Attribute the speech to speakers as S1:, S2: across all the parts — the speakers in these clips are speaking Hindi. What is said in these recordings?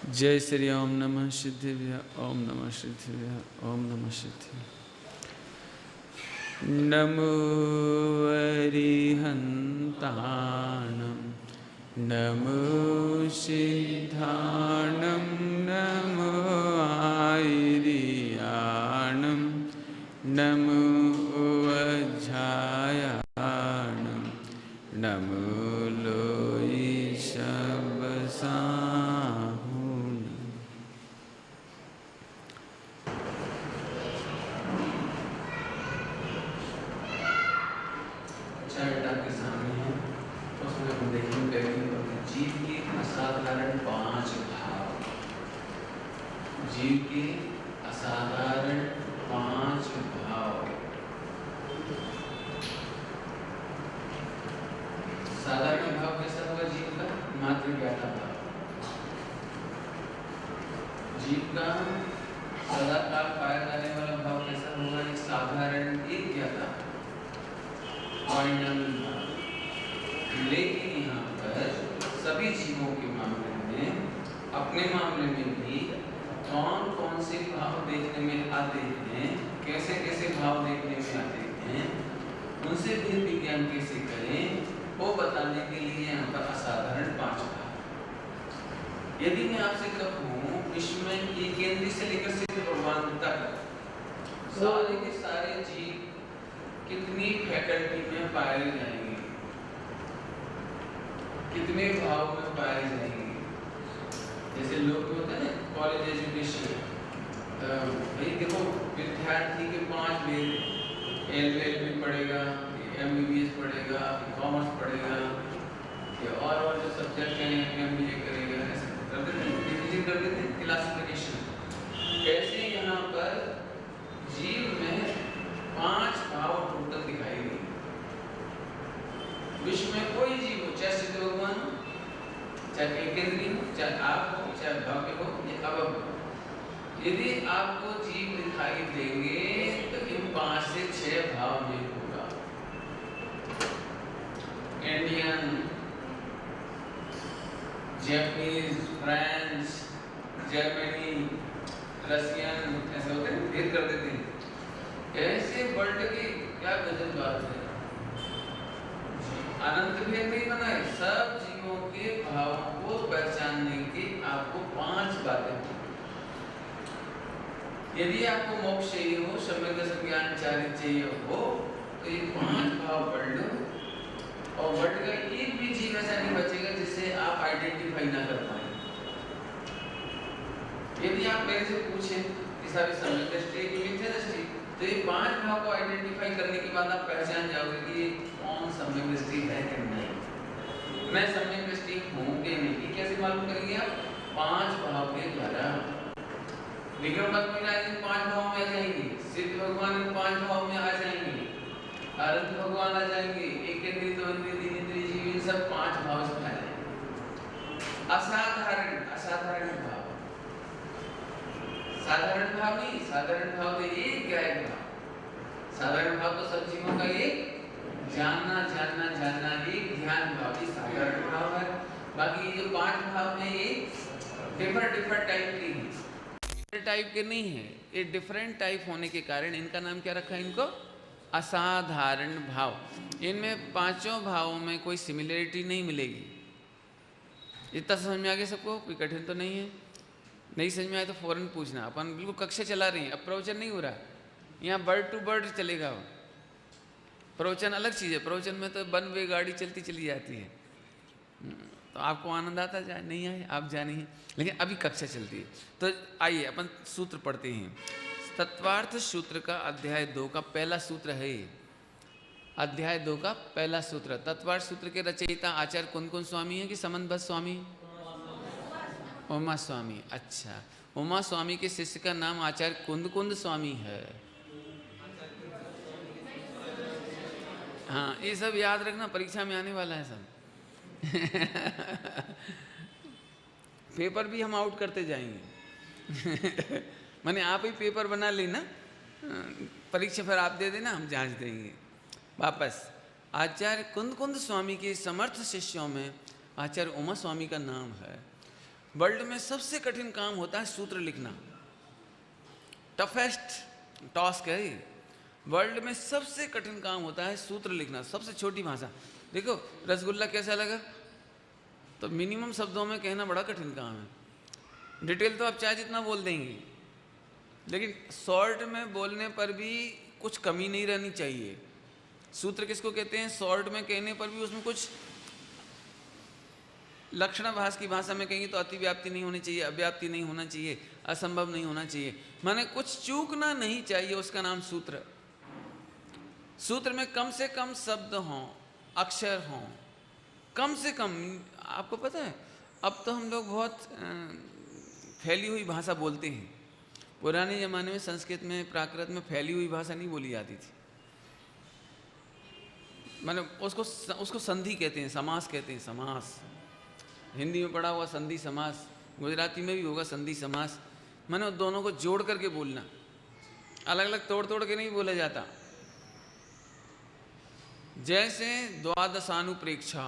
S1: जय श्री ओम नमः सिद्धिभ्य ओम नमः सिद्धिभ्य ओम नमः सिद्धि। नमो अरिहन्ताणं नमो सिद्धाणं नमो आयर्याणं नमो वज्रायाणं नमो लोई शबसाहुं।
S2: चार्टा के सामने है, उसमें हम देखेंगे जीव के असाधारण 5 भाव। जीव के असाधारण 5 भाव। साधारण भाव कैसा होगा जीव का? मात्र ज्ञाता भाव। जीव का सदाकाल पाया जाने वाला भाव कैसा होगा? एक साधारण एक ज्ञाता भाव। लेकिन यहाँ पर सभी जीवों के मामले में, अपने मामले में भी कौन कौन से भाव देखने में आते हैं, कैसे कैसे भाव देखने में आते हैं, उनसे भी विज्ञान कैसे करें, वो बताने के लिए यहाँ पर असाधारण 5 भाव। यदि मैं आपसे कहूँ विश्व में एक केंद्र से लेकर सिद्ध भगवान तक सारे के सारे जीव कितनी फैकल्टी में पाए जाएंगे, कितने भाव में पाए जाएंगे? जैसे लोग होते हैं कॉलेज एजुकेशन, भाई देखो विद्यार्थी के 5 वेद, एलएलबी पढ़ेगा, एमबीबीएस पढ़ेगा, कॉमर्स पढ़ेगा, या और जो सब्जेक्ट हैं एमबीए करेगा, ऐसे कर देते हैं, डिवीजन कर देते हैं, क्लासिफिकेशन। कैसे यहाँ पर जीव में 5 भाव टोटल दिखाई देंगे। विश्व में कोई जीव हो, चाहे सिद्ध भगवान हो, चाहे एकेंद्रीय हो, चाहे आप हो, चाहे भव्य हो या अभव्य हो, यदि आपको जीव दिखाई देंगे तो इन 5 से 6 भाव में होगा। Indian, Japanese, French, Germany, Russian, ऐसे होते हैं, भेद कर देते हैं। ऐसे वर्ल्ड की क्या गजब बात है। अनंत भेद नहीं बनाए, सब जीवों के भावों को पहचानने की आपको 5 बातें। यदि आपको मोक्ष चाहिए हो, सम्यक ज्ञान चारित्र चाहिए हो, तो ये 5 भाव पढ़ लो, और वर्ल्ड का एक भी जीव ऐसा नहीं बचेगा जिससे आप आइडेंटिफाई ना कर पाए। यदि आप मेरे से पूछें कि सारी सम्यक दृष्टि की मिथ्या दृष्टि, तो ये 5 भाव को आइडेंटिफाई करने के बाद आप पहचान जाओगे कि ये कौन सम्यक दृष्टि है कि नहीं। मैं सम्यक दृष्टि हूँ कि नहीं, कैसे मालूम करेंगे आप? 5 भाव के द्वारा। विक्रम भगवान 5 भाव में आ जाएंगे, सिद्ध भगवान 5 भाव में आ जाएंगे, अनंत भगवान आ जाएंगे, एक इंद्रिय, 2 इंद्रिय, 3 इंद्रिय जीव, इन सब 5 भाव से आ जाएंगे। असाधारण, असाधारण भाव। साधारण भाव नहीं, साधारण भाव तो एक क्या है भाव? साधारण भाव तो सब जीवों का एक जानना जानना जानना, एक ध्यान भाव ही साधारण भाव है। बाकी ये जो 5 भाव में ये डिफरेंट टाइप की है, टाइप के नहीं है, ये डिफरेंट टाइप होने के कारण इनका नाम क्या रखा है? इनको असाधारण भाव। इनमें 5 भावों में कोई सिमिलरिटी नहीं मिलेगी। इतना समझ में आ गया सबको? कोई कठिन तो नहीं है? नहीं समझ में आए तो फौरन पूछना। अपन बिल्कुल कक्षा चला रहे हैं, अब प्रवचन नहीं हो रहा, यहाँ बर्ड टू बर्ड चलेगा। प्रवचन अलग चीज़ है, प्रवचन में तो वन वे गाड़ी चलती चली जाती है, तो आपको आनंद आता जाए, नहीं आए आप जाने ही, लेकिन अभी कक्षा चलती है। तो आइए अपन सूत्र पढ़ते हैं। तत्वार्थ सूत्र का अध्याय 2 का पहला सूत्र है। अध्याय 2 का पहला सूत्र। तत्वार्थ सूत्र के रचयिता आचार्य कुंद स्वामी है कि समन्वत स्वामी? उमा स्वामी। अच्छा, उमा स्वामी के शिष्य का नाम आचार्य कुंद स्वामी है। हाँ, ये सब याद रखना, परीक्षा में आने वाला है सब। पेपर भी हम आउट करते जाएंगे। माने आप ही पेपर बना लेना, परीक्षा फिर आप दे देना, हम जांच देंगे। वापस आचार्य कुंद स्वामी के समर्थ शिष्यों में आचार्य उमा स्वामी का नाम है।
S1: वर्ल्ड में सबसे कठिन काम होता है सूत्र लिखना, टफेस्ट टास्क है ये। वर्ल्ड में सबसे कठिन काम होता है सूत्र लिखना, सबसे छोटी भाषा। देखो रसगुल्ला कैसा लगा, तो मिनिमम शब्दों में कहना बड़ा कठिन काम है। डिटेल तो आप चाहे जितना बोल देंगे, लेकिन शॉर्ट में बोलने पर भी कुछ कमी नहीं रहनी चाहिए। सूत्र किसको कहते हैं? शॉर्ट में कहने पर भी उसमें कुछ लक्षणाभास की भाषा में कहेंगे तो अतिव्याप्ति नहीं होनी चाहिए, अव्याप्ति नहीं होना चाहिए, असंभव नहीं होना चाहिए, माने कुछ चूकना नहीं चाहिए, उसका नाम सूत्र। सूत्र में कम से कम शब्द हों, अक्षर हों, कम से कम। आपको पता है अब तो हम लोग बहुत फैली हुई भाषा बोलते हैं। पुराने ज़माने में संस्कृत में, प्राकृत में फैली हुई भाषा नहीं बोली जाती थी। मतलब उसको संधि कहते हैं, समास कहते हैं, समास। हिंदी में पढ़ा हुआ संधि समास, गुजराती में भी होगा संधि समास। माने दोनों को जोड़ करके बोलना, अलग अलग तोड़ तोड़ के नहीं बोला जाता। जैसे द्वादशानुप्रेक्षा।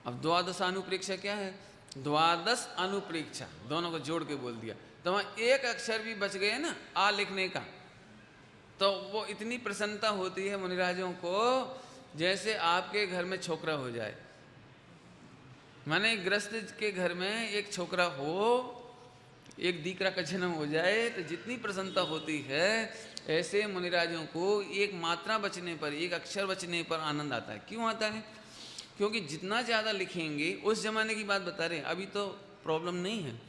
S1: अब द्वादशानुप्रेक्षा क्या है? द्वादश अनुप्रेक्षा, दोनों को जोड़ के बोल दिया तो वहाँ एक अक्षर भी बच गए ना आ लिखने का, तो वो इतनी प्रसन्नता होती है मुनिराजों को जैसे आपके घर में छोकरा हो जाए। माने गृहस्थ के घर में एक छोकरा हो, एक दीकरा का जन्म हो जाए तो जितनी प्रसन्नता होती है, ऐसे मुनिराजों को एक मात्रा बचने पर, एक अक्षर बचने पर आनंद आता है। क्यों आता है? क्योंकि जितना ज़्यादा लिखेंगे, उस जमाने की बात बता रहे हैं, अभी तो प्रॉब्लम नहीं है।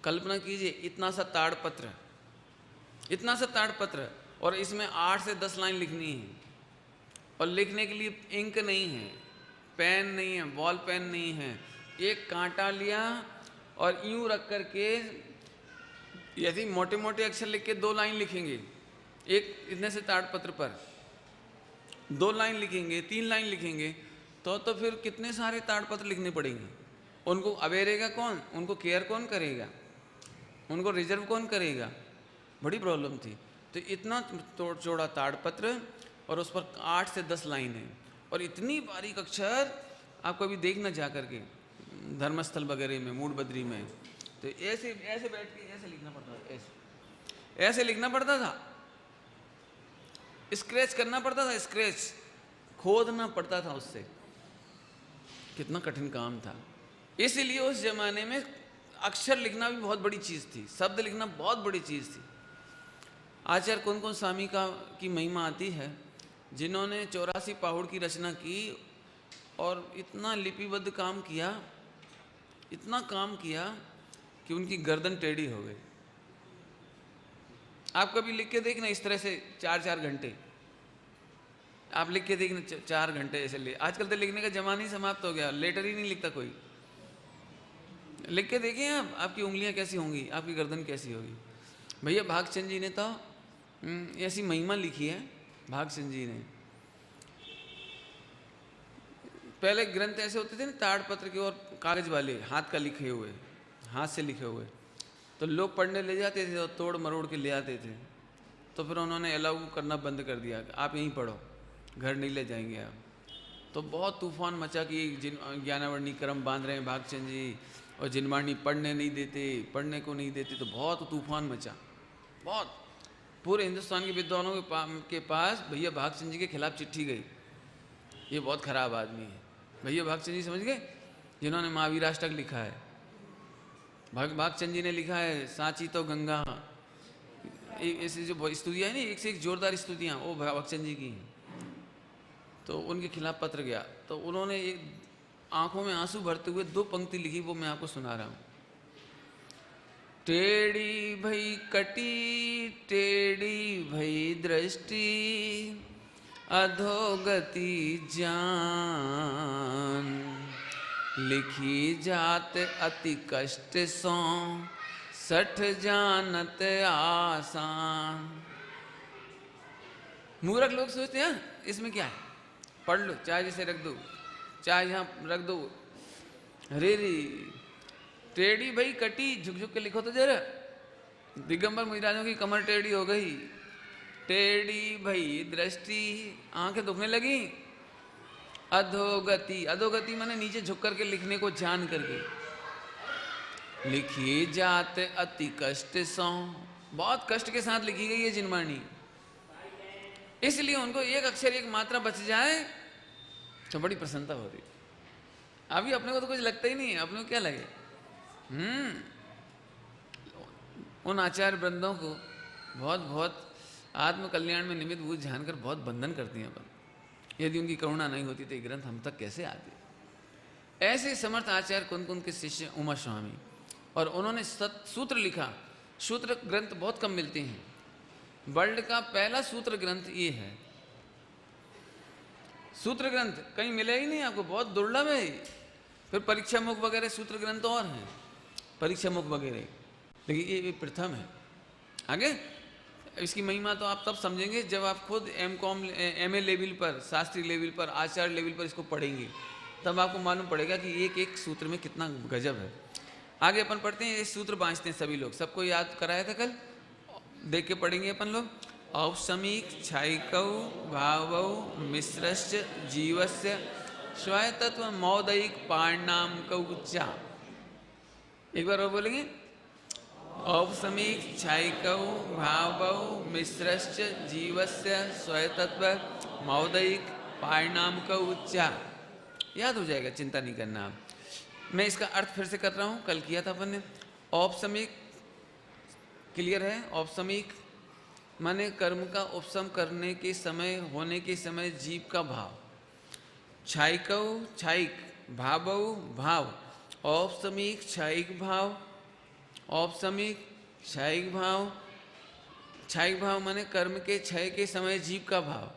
S1: कल्पना कीजिए इतना सा ताड़पत्र, इतना सा ताड़पत्र, और इसमें 8 से 10 लाइन लिखनी है, और लिखने के लिए इंक नहीं है, पेन नहीं है, बॉल पेन नहीं है, एक कांटा लिया और यूं रख कर के यदि मोटे मोटे अक्षर लिख के 2 लाइन लिखेंगे, एक इतने से ताड़पत्र पर 2 लाइन लिखेंगे, 3 लाइन लिखेंगे, तो फिर कितने सारे ताड़पत्र लिखने पड़ेंगे। उनको अवेरेगा कौन? उनको केयर कौन करेगा? उनको रिजर्व कौन करेगा? बड़ी प्रॉब्लम थी। तो इतना चौड़ा ताड़पत्र और उस पर 8 से 10 लाइन है, और इतनी बारीक अक्षर आप कभी देखना जा करके धर्मस्थल वगैरह में, मूड बद्री में, तो ऐसे ऐसे बैठ के ऐसे लिखना पड़ता था, ऐसे लिखना पड़ता था, स्क्रैच करना पड़ता था, स्क्रैच खोदना पड़ता था उससे। कितना कठिन काम था। इसीलिए उस जमाने में अक्षर लिखना भी बहुत बड़ी चीज़ थी, शब्द लिखना बहुत बड़ी चीज़ थी। आचार्य कौन कौन स्वामी की महिमा आती है, जिन्होंने 84 पाहुड़ की रचना की और इतना लिपिबद्ध काम किया, इतना काम किया कि उनकी गर्दन टेढ़ी हो गई। आप कभी लिख के देखना इस तरह से 4-4 घंटे, आप लिख के देखना 4 घंटे ऐसे ले। आजकल तो लिखने का जमाना ही समाप्त हो गया, लेटर ही नहीं लिखता कोई। लिख के देखिए आप, आपकी उंगलियां कैसी होंगी, आपकी गर्दन कैसी होगी। भैया भागचंद जी ने तो ऐसी महिमा लिखी है। भागचंद जी ने पहले ग्रंथ ऐसे होते थे ना, ताड़पत्र के और कागज वाले, हाथ का लिखे हुए, हाथ से लिखे हुए, तो लोग पढ़ने ले जाते थे और तोड़ मरोड़ के ले आते थे। तो फिर उन्होंने अलाउ करना बंद कर दिया, आप यहीं पढ़ो, घर नहीं ले जाएंगे आप। तो बहुत तूफान मचा कि ज्ञानावर्णी क्रम बांध रहे हैं भागचंद जी, और जिनवाणी पढ़ने नहीं देते, पढ़ने को नहीं देते, तो बहुत तूफान मचा। बहुत पूरे हिंदुस्तान के विद्वानों के पास भैया भागचंद जी के खिलाफ चिट्ठी गई, ये बहुत खराब आदमी है। भैया भागचंद जी समझ गए, जिन्होंने महावीराष्टक लिखा है। भागचंद जी ने लिखा है सांची तो गंगा, ऐसी जो स्तुतियाँ है ना, एक से एक जोरदार स्तुतियाँ, वो भागचंद जी की। तो उनके खिलाफ पत्र गया, तो उन्होंने एक आंखों में आंसू भरते हुए 2 पंक्ति लिखी, वो मैं आपको सुना रहा हूँ। टेढ़ी भई कटी, टेढ़ी भई दृष्टि, अधोगति जान, लिखी जात अति कष्ट सो, 60 जानत आसान। मूर्ख लोग सोचते हैं इसमें क्या है, पढ़ लो, चाहे जैसे रख दो, चाहे यहाँ रख दो। अरे रे, टेढ़ी भाई कटी, झुक झुक के लिखो तो जरा। दिगंबर मुनिराजों की कमर टेढ़ी हो गई, टेढ़ी भाई दृष्टि, आंखें दुखने लगी। अधोगति, अधोगति माने नीचे झुक करके लिखने को जान करके, लिखी जात अति कष्ट सौ, बहुत कष्ट के साथ लिखी गई है जिनवाणी, इसलिए उनको एक अक्षर एक मात्रा बच जाए तो बड़ी प्रसन्नता हो रही। अभी अपने को तो कुछ लगता ही नहीं है, अपने को क्या लगे। उन आचार्य वृंदों को बहुत बहुत आत्म कल्याण में निमित्त भूत जानकर बहुत बंधन करती हैं अपन। यदि उनकी करुणा नहीं होती तो ये ग्रंथ हम तक कैसे आते। ऐसे समर्थ आचार्य कुंद के शिष्य उमा स्वामी, और उन्होंने सूत्र लिखा। सूत्र ग्रंथ बहुत कम मिलते हैं, वर्ल्ड का पहला सूत्र ग्रंथ ये है। सूत्र ग्रंथ कहीं मिले ही नहीं आपको, बहुत दुर्लभ है। फिर परीक्षा मुख वगैरह सूत्र ग्रंथ और हैं, परीक्षा मुख वगैरह, लेकिन ये प्रथम है। आगे इसकी महिमा तो आप तब समझेंगे जब आप खुद एम.कॉम MA लेवल पर, शास्त्री लेवल पर, आचार्य लेवल पर इसको पढ़ेंगे, तब आपको मालूम पड़ेगा कि एक एक सूत्र में कितना गजब है। आगे अपन पढ़ते हैं, ये सूत्र बांचते हैं सभी लोग, सबको याद कराया था कल, देख के पढ़ेंगे अपन लोग। औपसमिक छायिकौ भावौ मिश्रश्च जीवस्य स्वयतत्व मौदयिक पारणामकौ च। एक बार और बोलेंगे, औपसमिक छायिकौ भावौ मिश्रश्च जीवस्य स्वयतत्व मौदयिक पारणामकौ च। याद हो जाएगा, चिंता नहीं करना आप। मैं इसका अर्थ फिर से कर रहा हूँ, कल किया था अपन ने। औपसमिक क्लियर है, औपसमिक माने कर्म का उपशम करने के समय, होने के समय जीव का भाव। छायिकौ छायिक, भावौ भाव, औपसमिक छायिक भाव, औपसमिक छायिक भाव। छायिक भाव माने कर्म के क्षय के समय जीव का भाव,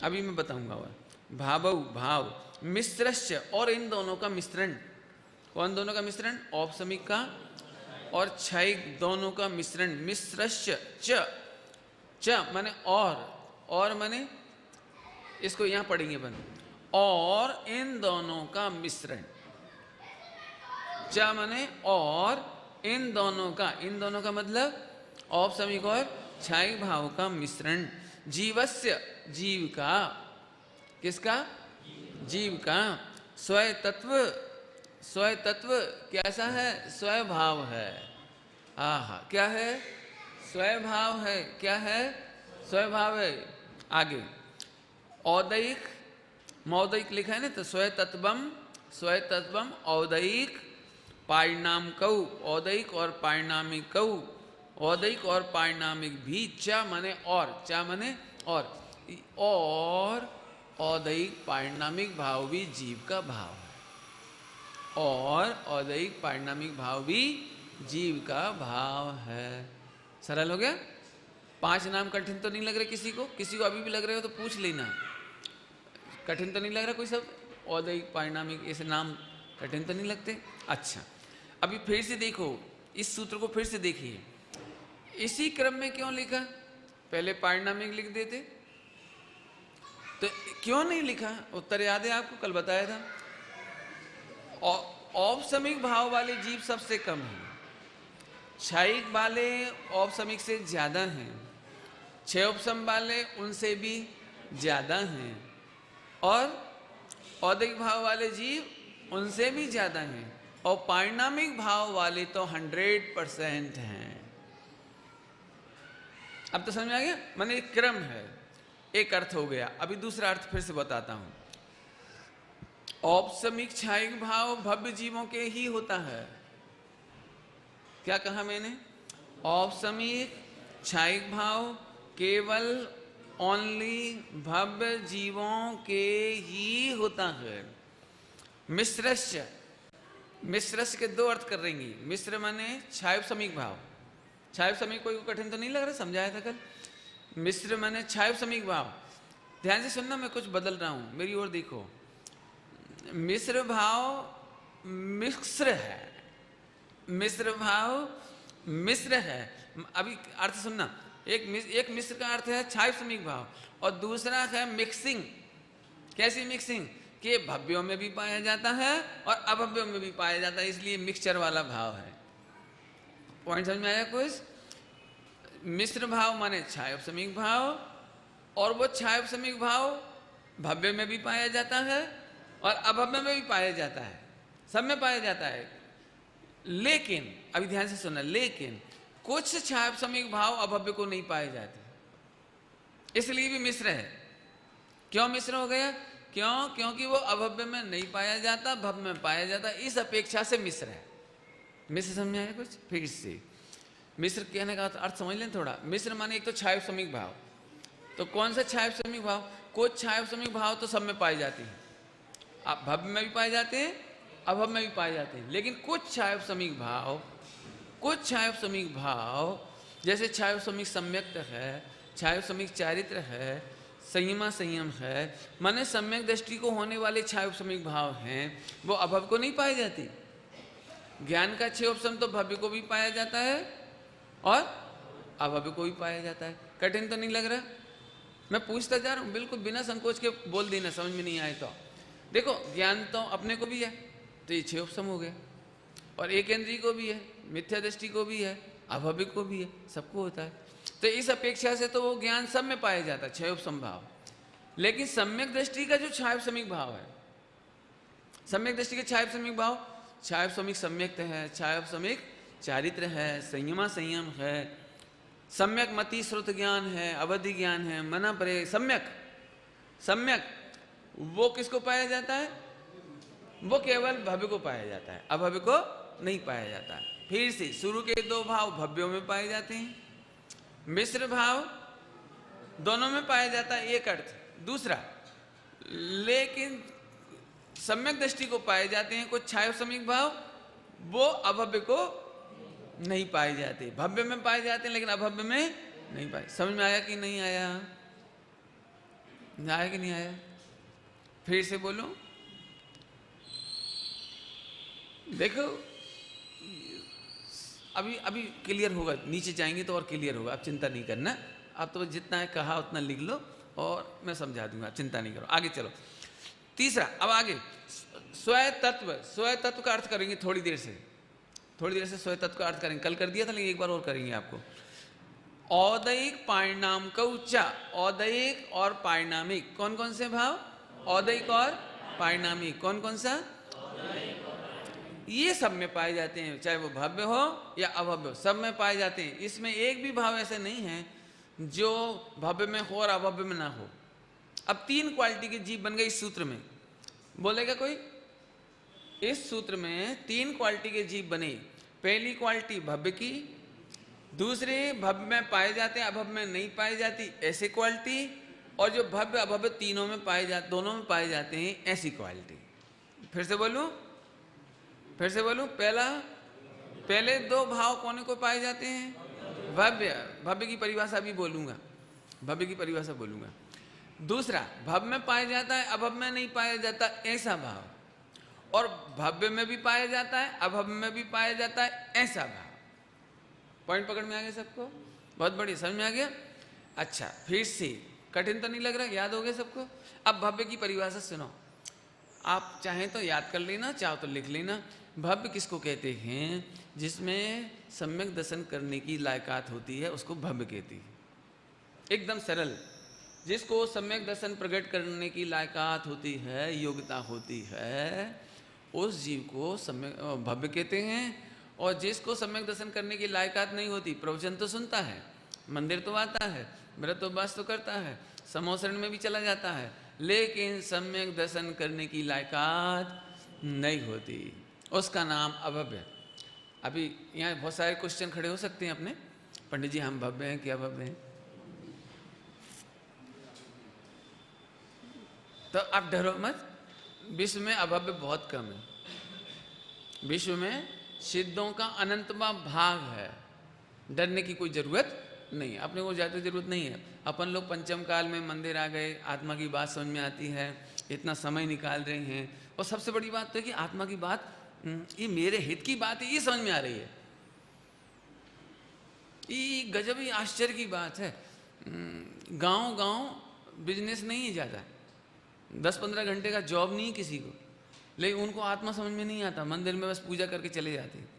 S1: अभी मैं बताऊंगा वह। भावौ भाव, मिश्रश्च और इन दोनों का मिश्रण। कौन दोनों का मिश्रण? औपसमिक का और क्षयिक दोनों का मिश्रण। मिश्रश्च च माने और माने इसको यहां पढ़ेंगे अपन, और इन दोनों का मिश्रण। च माने और इन दोनों का मतलब औपसमिक और क्षयिक भाव का मिश्रण। जीवस्य जीव का, किसका? जीव का। स्वतत्व कैसा है? स्वभाव है। आहा, क्या है? स्वभाव है। क्या है? स्वभाव है। आगे औदयिक, मौदयिक लिखा है ना, तो स्वतत्वम औदयिक पारिणामिकौ, औदयिक और पारिणामिकौ, औदयिक और पारिणामिक भी। च माने और, च माने और औदयिक पारिणामिक भाव भी जीव का भाव है, और औदयिक पारिणामिक भाव भी जीव का भाव है। सरल हो गया? 5 नाम कठिन तो नहीं लग रहे किसी को? किसी को अभी भी लग रहे हो तो पूछ लेना, कठिन तो नहीं लग रहा कोई? सब औदयिक पारिणामिक ऐसे नाम कठिन तो नहीं लगते? अच्छा, अभी फिर से देखो, इस सूत्र को फिर से देखिए। इसी क्रम में क्यों लिखा? पहले पारिणामिक लिख देते तो क्यों नहीं लिखा? उत्तर याद है आपको, कल बताया था। औपसमिक भाव वाले जीव सबसे कम हैं, क्षयिक वाले औपसमिक से ज्यादा हैं, क्षयोपशम वाले उनसे भी ज्यादा हैं, और औदयिक भाव वाले जीव उनसे भी ज्यादा हैं, और पारिणामिक भाव वाले तो 100% हैं। अब तो समझ में आ गया? माने एक क्रम है, एक अर्थ हो गया। अभी दूसरा अर्थ फिर से बताता हूं। औपसमिक क्षयिक भाव भव्य जीवों के ही होता है। क्या कहा मैंने? औपसमिक क्षयिक भाव केवल ओनली भव्य जीवों के ही होता है। मिश्रस्य, मिश्रस्य के 2 अर्थ करेंगे। मिश्र माने क्षयोपसमिक भाव। क्षयोपसमिक कोई कठिन तो नहीं लग रहा? समझाया था कल। मिश्र माने क्षयोपसमिक भाव। ध्यान से सुनना, मैं कुछ बदल रहा हूं, मेरी ओर देखो। मिश्र भाव मिश्र है, मिश्र भाव मिश्र है। अभी अर्थ सुनना, एक मिश्र का अर्थ है क्षयोपसमिक भाव, और दूसरा है मिक्सिंग। कैसी मिक्सिंग? कि भव्यों में भी पाया जाता है और अभव्यों में भी पाया जाता है, इसलिए मिक्सचर वाला भाव है। पॉइंट समझ में आया कुछ? मिश्र भाव माने क्षयोपसमिक भाव, और वो क्षयोपसमिक भाव भव्य में भी पाया जाता है और अभव्य में भी पाया जाता है, सब में पाया जाता है। लेकिन अभी ध्यान से सुनना, लेकिन कुछ छायापसमिक भाव अभव्य को नहीं पाए जाते, इसलिए भी मिश्र है। क्यों मिश्र हो गया? क्यों? क्योंकि वो अभव्य में नहीं पाया जाता, भव्य में पाया जाता, इस अपेक्षा से मिश्र है। मिश्र समझ आया कुछ? फिर से मिश्र कहने का अर्थ समझ लें थोड़ा। मिश्र माने एक तो छायापसमिक भाव, तो कौन सा छायापसमिक भाव? कुछ छायापसमिक भाव तो सब में पाए जाते हैं, आप भव्य में भी पाए जाते हैं, अभव्य में भी पाए जाते हैं, लेकिन कुछ छायापसमिक भाव जैसे छायापसमिक सम्यक्त है, छायापसमिक चारित्र है, संयमा संयम है, माने सम्यक दृष्टि को होने वाले छायापसमिक भाव हैं, वो अभव्य को नहीं पाए जाती। ज्ञान का छयोपसम तो भव्य को भी पाया जाता है और अभव्य को भी पाया जाता है। कठिन तो नहीं लग रहा? मैं पूछता जा रहा हूँ, बिल्कुल बिना संकोच के बोल देना, समझ में नहीं आए तो। देखो ज्ञान तो अपने को भी है, तो ये छयोपसम हो गया, और एक इंद्रिय को भी है, मिथ्या दृष्टि को भी है, अभव्य को भी है, सबको होता है। तो इस अपेक्षा से तो वो ज्ञान सब में पाया जाता है, छयोपसम भाव। लेकिन सम्यक दृष्टि का जो छायापसमिक भाव है, सम्यक दृष्टि के छायापसमिक भाव, छायापसमिक सम्यक्त है, छायापसमिक चारित्र है, संयमा संयम है, सम्यक मति श्रुत ज्ञान है, अवधि ज्ञान है, मना परे सम्यक वो किसको पाया जाता है? वो केवल भव्य को पाया जाता है, अभव्य को नहीं पाया जाता है। फिर से शुरू के दो भाव भव्यों में पाए जाते हैं, मिश्र भाव दोनों में पाया जाता है, एक अर्थ। दूसरा, लेकिन सम्यक दृष्टि को पाए जाते हैं कुछ छायापसमिक भाव, वो अभव्य को नहीं पाए जाते, भव्य में पाए जाते हैं लेकिन अभव्य में नहीं पाए। समझ में आया कि नहीं आया? आया कि नहीं आया? फिर से बोलो। देखो अभी क्लियर होगा, नीचे जाएंगे तो और क्लियर होगा, आप चिंता नहीं करना। आप तो जितना है कहा उतना लिख लो और मैं समझा दूंगा, चिंता नहीं करो। आगे चलो, तीसरा। अब आगे स्वतत्व का अर्थ करेंगे थोड़ी देर से स्वयं तत्व का अर्थ करेंगे। कल कर दिया था लेकिन एक बार और करेंगे आपको। औदयिक पारिणाम का उच्चा, औदयिक और पारिणामिक कौन कौन से भाव? औदयिक और पारिणामिक कौन कौन सा? ये सब में पाए जाते हैं, चाहे वो भव्य हो या अभव्य हो, सब में पाए जाते हैं। इसमें एक भी भाव ऐसे नहीं है जो भव्य में हो और अभव्य में ना हो। अब 3 क्वालिटी के जीव बन गए इस सूत्र में, बोलेगा कोई? इस सूत्र में 3 क्वालिटी के जीव बने। पहली क्वालिटी भव्य की, दूसरे भव्य में पाए जाते हैं अभव्य में नहीं पाई जाती ऐसी क्वालिटी, और जो भव्य अभव्य तीनों में पाए जाते, दोनों में पाए जाते हैं ऐसी क्वालिटी। फिर से बोलूं? पहले 2 भाव कौन को पाए जाते हैं? भव्य की परिभाषा भी बोलूंगा, दूसरा भव्य में पाया जाता है अभव्य में नहीं पाया जाता ऐसा भाव, और भव्य में भी पाया जाता है अभव्य में भी पाया जाता है ऐसा भाव। पॉइंट पकड़ में आ गया सबको? बहुत बढ़िया, समझ में आ गया? अच्छा, फिर से कठिन तो नहीं लग रहा? याद हो गया सबको? अब भव्य की परिभाषा सुनो, आप चाहें तो याद कर लेना, चाहो तो लिख लेना। भव्य किसको कहते हैं? जिसमें सम्यक दर्शन करने की लायकात होती है उसको भव्य कहती है। एकदम सरल, जिसको सम्यक दर्शन प्रकट करने की लायकात होती है, योग्यता होती है, उस जीव को सम्यक भव्य कहते हैं। और जिसको सम्यक दर्शन करने की लायकात नहीं होती, प्रवचन तो सुनता है, मंदिर तो आता है, व्रत उपवास तो करता है, समोसरण में भी चला जाता है, लेकिन सम्यक दर्शन करने की लायकात नहीं होती, उसका नाम अभव्य। अभी यहाँ बहुत सारे क्वेश्चन खड़े हो सकते हैं अपने, पंडित जी हम भव्य हैं क्या भव्य हैं? तो आप डरो मत, विश्व में अभव्य बहुत कम है। विश्व में सिद्धों का अनंतमा भाग है, डरने की कोई जरूरत नहीं है, अपने को ज़्यादा जरूरत नहीं है। अपन लोग पंचम काल में मंदिर आ गए, आत्मा की बात समझ में आती है, इतना समय निकाल रहे हैं, और सबसे बड़ी बात तो है कि आत्मा की बात, ये मेरे हित की बात है, ये समझ में आ रही है। ये गजब ही आश्चर्य की बात है। गांव बिजनेस नहीं है ज़्यादा, 10-15 घंटे का जॉब नहीं है किसी को, लेकिन उनको आत्मा समझ में नहीं आता, मंदिर में बस पूजा करके चले जाते हैं।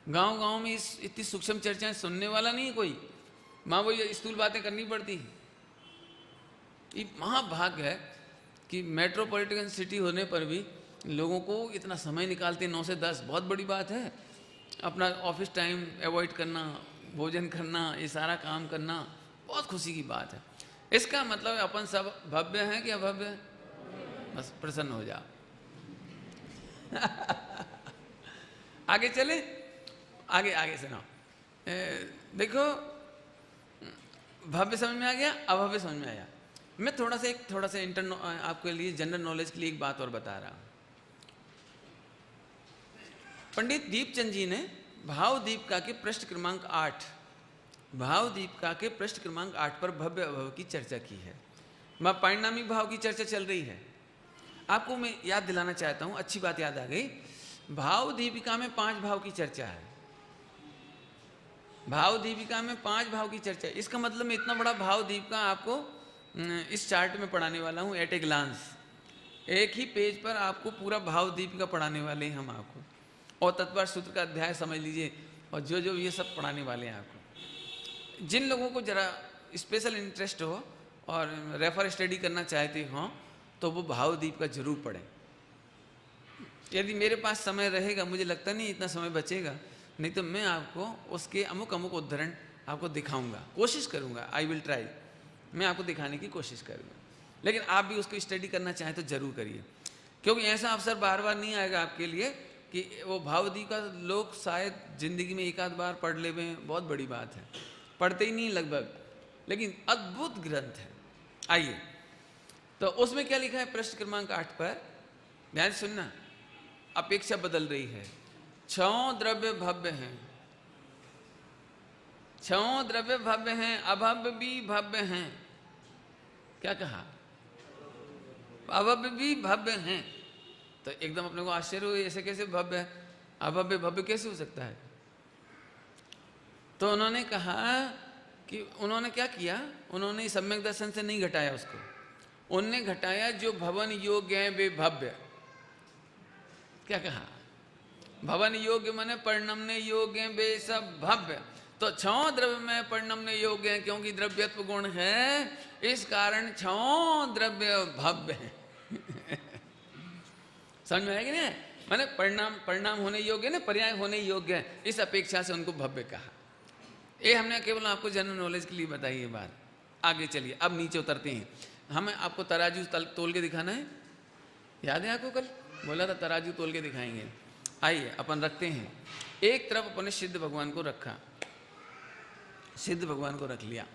S1: गांव में इतनी सूक्ष्म चर्चाएं सुनने वाला नहीं है कोई, माँ वो ये स्थूल बातें करनी पड़ती है। ये महाभाग्य है कि मेट्रोपॉलिटन सिटी होने पर भी लोगों को इतना समय निकालते 9 से 10 बहुत बड़ी बात है। अपना ऑफिस टाइम अवॉइड करना, भोजन करना, ये सारा काम करना बहुत खुशी की बात है। इसका मतलब है अपन सब भव्य हैं कि अभव्य हैं? बस प्रसन्न हो जाओ। आगे चले, आगे सुनाओ। देखो, भव्य समझ में आ गया, अभव्य समझ में आया। मैं थोड़ा सा आपके लिए जनरल नॉलेज के लिए एक बात और बता रहा हूं। पंडित दीपचंद जी ने भाव दीपिका के पृष्ठ क्रमांक 8 पर भव्य अभव्य की चर्चा की है। परिणामी भाव की चर्चा चल रही है। आपको मैं याद दिलाना चाहता हूं, अच्छी बात याद आ गई। भाव दीपिका में 5 भाव की चर्चा है। भाव दीपिका में 5 भाव की चर्चा है। इसका मतलब मैं इतना बड़ा भाव दीपिका आपको इस चार्ट में पढ़ाने वाला हूं एट ए ग्लांस। एक ही पेज पर आपको पूरा भाव दीपिका पढ़ाने वाले हैं हम आपको, और तत्पर सूत्र का अध्याय समझ लीजिए, और जो ये सब पढ़ाने वाले हैं आपको। जिन लोगों को जरा स्पेशल इंटरेस्ट हो और रेफर स्टडी करना चाहते हो तो वो भाव दीपिका जरूर पढ़ें। यदि मेरे पास समय रहेगा, मुझे लगता नहीं इतना समय बचेगा, नहीं तो मैं आपको उसके अमुक उदाहरण आपको दिखाऊंगा, कोशिश करूंगा। आई विल ट्राई, मैं आपको दिखाने की कोशिश करूंगा। लेकिन आप भी उसको स्टडी करना चाहें तो जरूर करिए, क्योंकि ऐसा अवसर बार बार नहीं आएगा आपके लिए कि वो भावदी का लोग शायद जिंदगी में एक आध बार पढ़ ले, बहुत बड़ी बात है, पढ़ते ही नहीं लगभग, लेकिन अद्भुत ग्रंथ है। आइए, तो उसमें क्या लिखा है पृष्ठ क्रमांक 8 पर, ध्यान सुनना। अपेक्षा बदल रही है। 6 द्रव्य भव्य हैं, 6 द्रव्य भव्य हैं, अभव्य भी भव्य हैं। क्या कहा? अभव्य भी भव्य हैं। तो एकदम अपने को आश्चर्य हुआ, ऐसे कैसे भव्य है, अभव्य भव्य कैसे हो सकता है? तो उन्होंने कहा कि उन्होंने क्या किया, उन्होंने सम्यक दर्शन से नहीं घटाया उसको, उन्होंने घटाया जो भवन योग्य है वे भव्य। क्या कहा? भवन योग्य माने परिणमने योग्य वे सब भव्य। तो 6 द्रव्य में परिणमने योग्य है, क्योंकि द्रव्यत्व गुण है, इस कारण 6 द्रव्य भव्य है। समझ में आएगी ना? माने परिणाम होने योग्य है ना, पर्याय होने योग्य है, इस अपेक्षा से उनको भव्य कहा। ये हमने केवल आपको जनरल नॉलेज के लिए बताई ये बात। आगे चलिए, अब नीचे उतरते हैं। हमें आपको तराजू तोल के दिखाना है, याद है आपको? कल बोला था तराजू तोल के दिखाएंगे। आइए अपन रखते हैं। एक तरफ अपन ने सिद्ध भगवान को रखा, सिद्ध भगवान को रख लिया।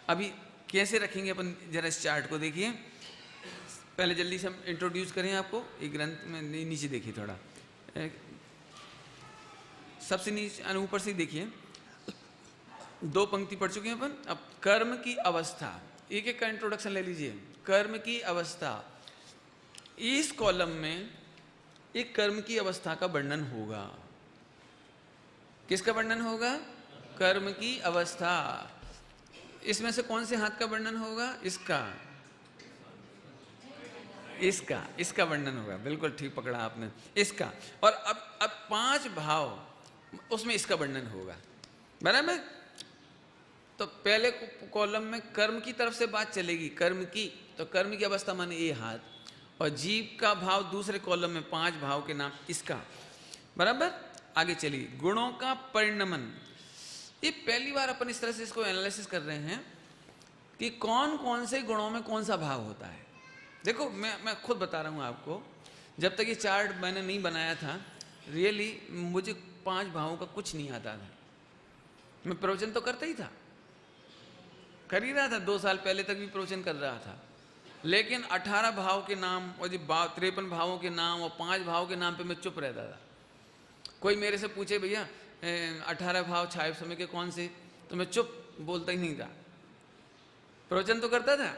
S1: अभी कैसे रखेंगे अपन, जरा इस चार्ट को देखिए। पहले जल्दी से हम इंट्रोड्यूस करें आपको। एक ग्रंथ में नीचे देखिए, थोड़ा सबसे नीचे ऊपर से देखिए, 2 पंक्ति पढ़ चुके हैं अपन। अब कर्म की अवस्था, एक का इंट्रोडक्शन ले लीजिए। कर्म की अवस्था, इस कॉलम में एक कर्म की अवस्था का वर्णन होगा। किसका वर्णन होगा? कर्म की अवस्था। इसमें से कौन से हाथ का वर्णन होगा? इसका वर्णन होगा। बिल्कुल ठीक पकड़ा आपने, इसका। और अब 5 भाव, उसमें इसका वर्णन होगा, बराबर। तो पहले कॉलम में कर्म की तरफ से बात चलेगी, कर्म की। तो कर्म की अवस्था माने ये हाथ, और जीव का भाव दूसरे कॉलम में 5 भाव के नाम इसका, बराबर। आगे चलिए, गुणों का परिणमन। ये पहली बार अपन इस तरह से इसको एनालिसिस कर रहे हैं कि कौन कौन से गुणों में कौन सा भाव होता है। देखो, मैं खुद बता रहा हूँ आपको, जब तक ये चार्ट मैंने नहीं बनाया था, रियली मुझे 5 भावों का कुछ नहीं आता था। मैं प्रवचन तो करता ही था, कर ही रहा था, 2 साल पहले तक भी प्रवचन कर रहा था, लेकिन 18 भाव के नाम और जो 53 भावों के नाम और 5 भाव के नाम पे मैं चुप रहता था। कोई मेरे से पूछे भैया 18 भाव छाया समय के कौन से, तो मैं चुप, बोलता ही नहीं था। प्रवचन तो करता था।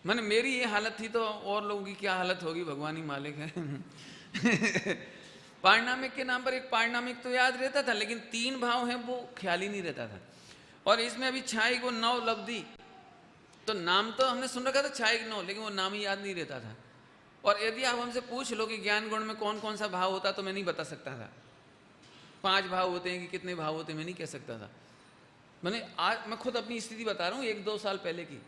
S1: मैंने मेरी ये हालत थी तो और लोगों की क्या हालत होगी, भगवान ही मालिक है। पारिणामिक के नाम पर एक पारिणामिक तो याद रहता था, लेकिन 3 भाव हैं वो ख्याल ही नहीं रहता था। और इसमें अभी छाई को 9 लब्धि, तो नाम तो हमने सुन रखा था छाई 9, लेकिन वो नाम ही याद नहीं रहता था। और यदि आप हमसे पूछ लो कि ज्ञान गुण में कौन कौन सा भाव होता, तो मैं नहीं बता सकता था। 5 भाव होते हैं कि कितने भाव होते हैं, मैं नहीं कह सकता था। मैंने आज, मैं खुद अपनी स्थिति बता रहा हूँ 1-2 साल पहले की।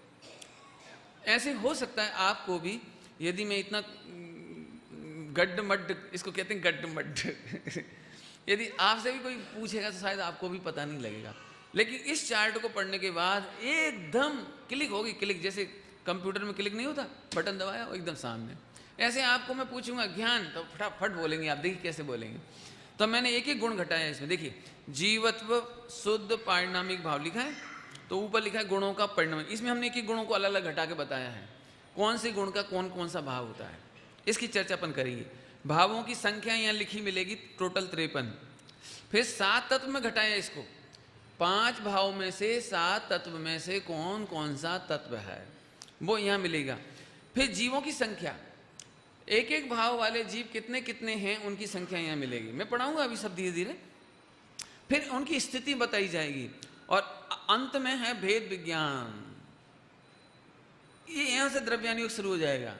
S1: ऐसे हो सकता है आपको भी, यदि मैं इतना गड्ढ मड्ढ, इसको कहते हैं गड्ढ मड्ढ। यदि आपसे भी कोई पूछेगा तो शायद आपको भी पता नहीं लगेगा, लेकिन इस चार्ट को पढ़ने के बाद एकदम क्लिक होगी, क्लिक जैसे कंप्यूटर में क्लिक नहीं होता, बटन दबाया एकदम सामने। ऐसे आपको मैं पूछूंगा ज्ञान तो फटाफट बोलेंगे आप, देखिए कैसे बोलेंगे। तो मैंने एक एक गुण घटाया इसमें, देखिए जीवत्व शुद्ध पारिणामिक भाव लिखा है, तो ऊपर लिखा है गुणों का परिणाम। इसमें हमने एक एक गुणों को अलग अलग घटा के बताया है, कौन से गुण का कौन कौन सा भाव होता है, इसकी चर्चा अपन करेंगे। भावों की संख्या यहाँ लिखी मिलेगी टोटल 53। फिर 7 तत्व में घटाया इसको, 5 भाव में से 7 तत्व में से कौन कौन सा तत्व है वो यहाँ मिलेगा। फिर जीवों की संख्या, एक एक भाव वाले जीव कितने कितने हैं उनकी संख्या यहाँ मिलेगी, मैं पढ़ाऊंगा अभी सब धीरे धीरे। फिर उनकी स्थिति बताई जाएगी, और अंत में है भेद विज्ञान। ये यहाँ से द्रव्यान योग शुरू हो जाएगा,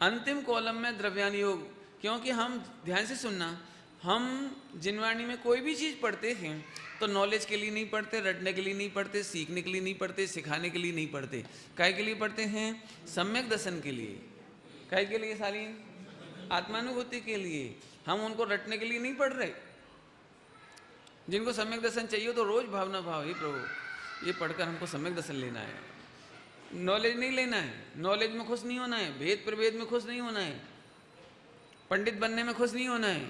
S1: अंतिम कॉलम में द्रव्यान योग। क्योंकि हम ध्यान से सुनना, हम जिनवाणी में कोई भी चीज़ पढ़ते हैं तो नॉलेज के लिए नहीं पढ़ते, रटने के लिए नहीं पढ़ते, सीखने के लिए नहीं पढ़ते, सिखाने के लिए नहीं पढ़ते। काय के लिए पढ़ते हैं? सम्यक दर्शन के लिए। काय के लिए सालीन? आत्मानुभूति के लिए। हम उनको रटने के लिए नहीं पढ़ रहे। जिनको सम्यक दर्शन चाहिए तो रोज भावना भाव, हे प्रभु ये पढ़कर हमको सम्यक दर्शन लेना है, नॉलेज नहीं लेना है, नॉलेज में खुश नहीं होना है, भेद प्रभेद में खुश नहीं होना है, पंडित बनने में खुश नहीं होना है।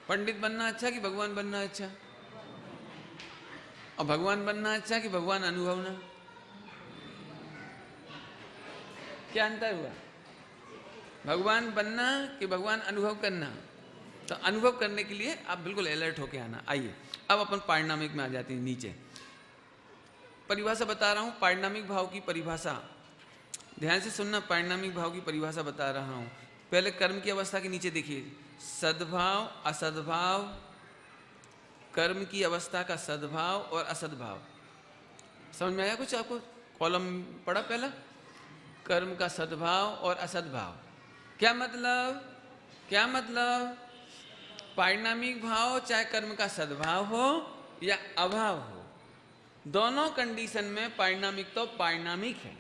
S1: पंडित बनना अच्छा कि भगवान बनना अच्छा? और भगवान बनना अच्छा कि भगवान अनुभवना? क्या अंतर हुआ? भगवान बनना कि भगवान अनुभव करना? तो अनुभव करने के लिए आप बिल्कुल अलर्ट होके आना। आइए अब अपन पारिणामिक में आ जाते हैं। नीचे परिभाषा बता रहा हूं, पारिणामिक भाव की परिभाषा ध्यान से सुनना। पारिणामिक भाव की परिभाषा बता रहा हूं। पहले कर्म की अवस्था के नीचे देखिए, सद्भाव असद्भाव, कर्म की अवस्था का सद्भाव और असद्भाव। समझ में आया कुछ आपको? कॉलम पढ़ा पहला, कर्म का सद्भाव और असद्भाव। क्या मतलब? क्या मतलब? पारिणामिक भाव चाहे कर्म का सद्भाव हो या अभाव हो, दोनों कंडीशन में पारिणामिक तो पारिणामिक है।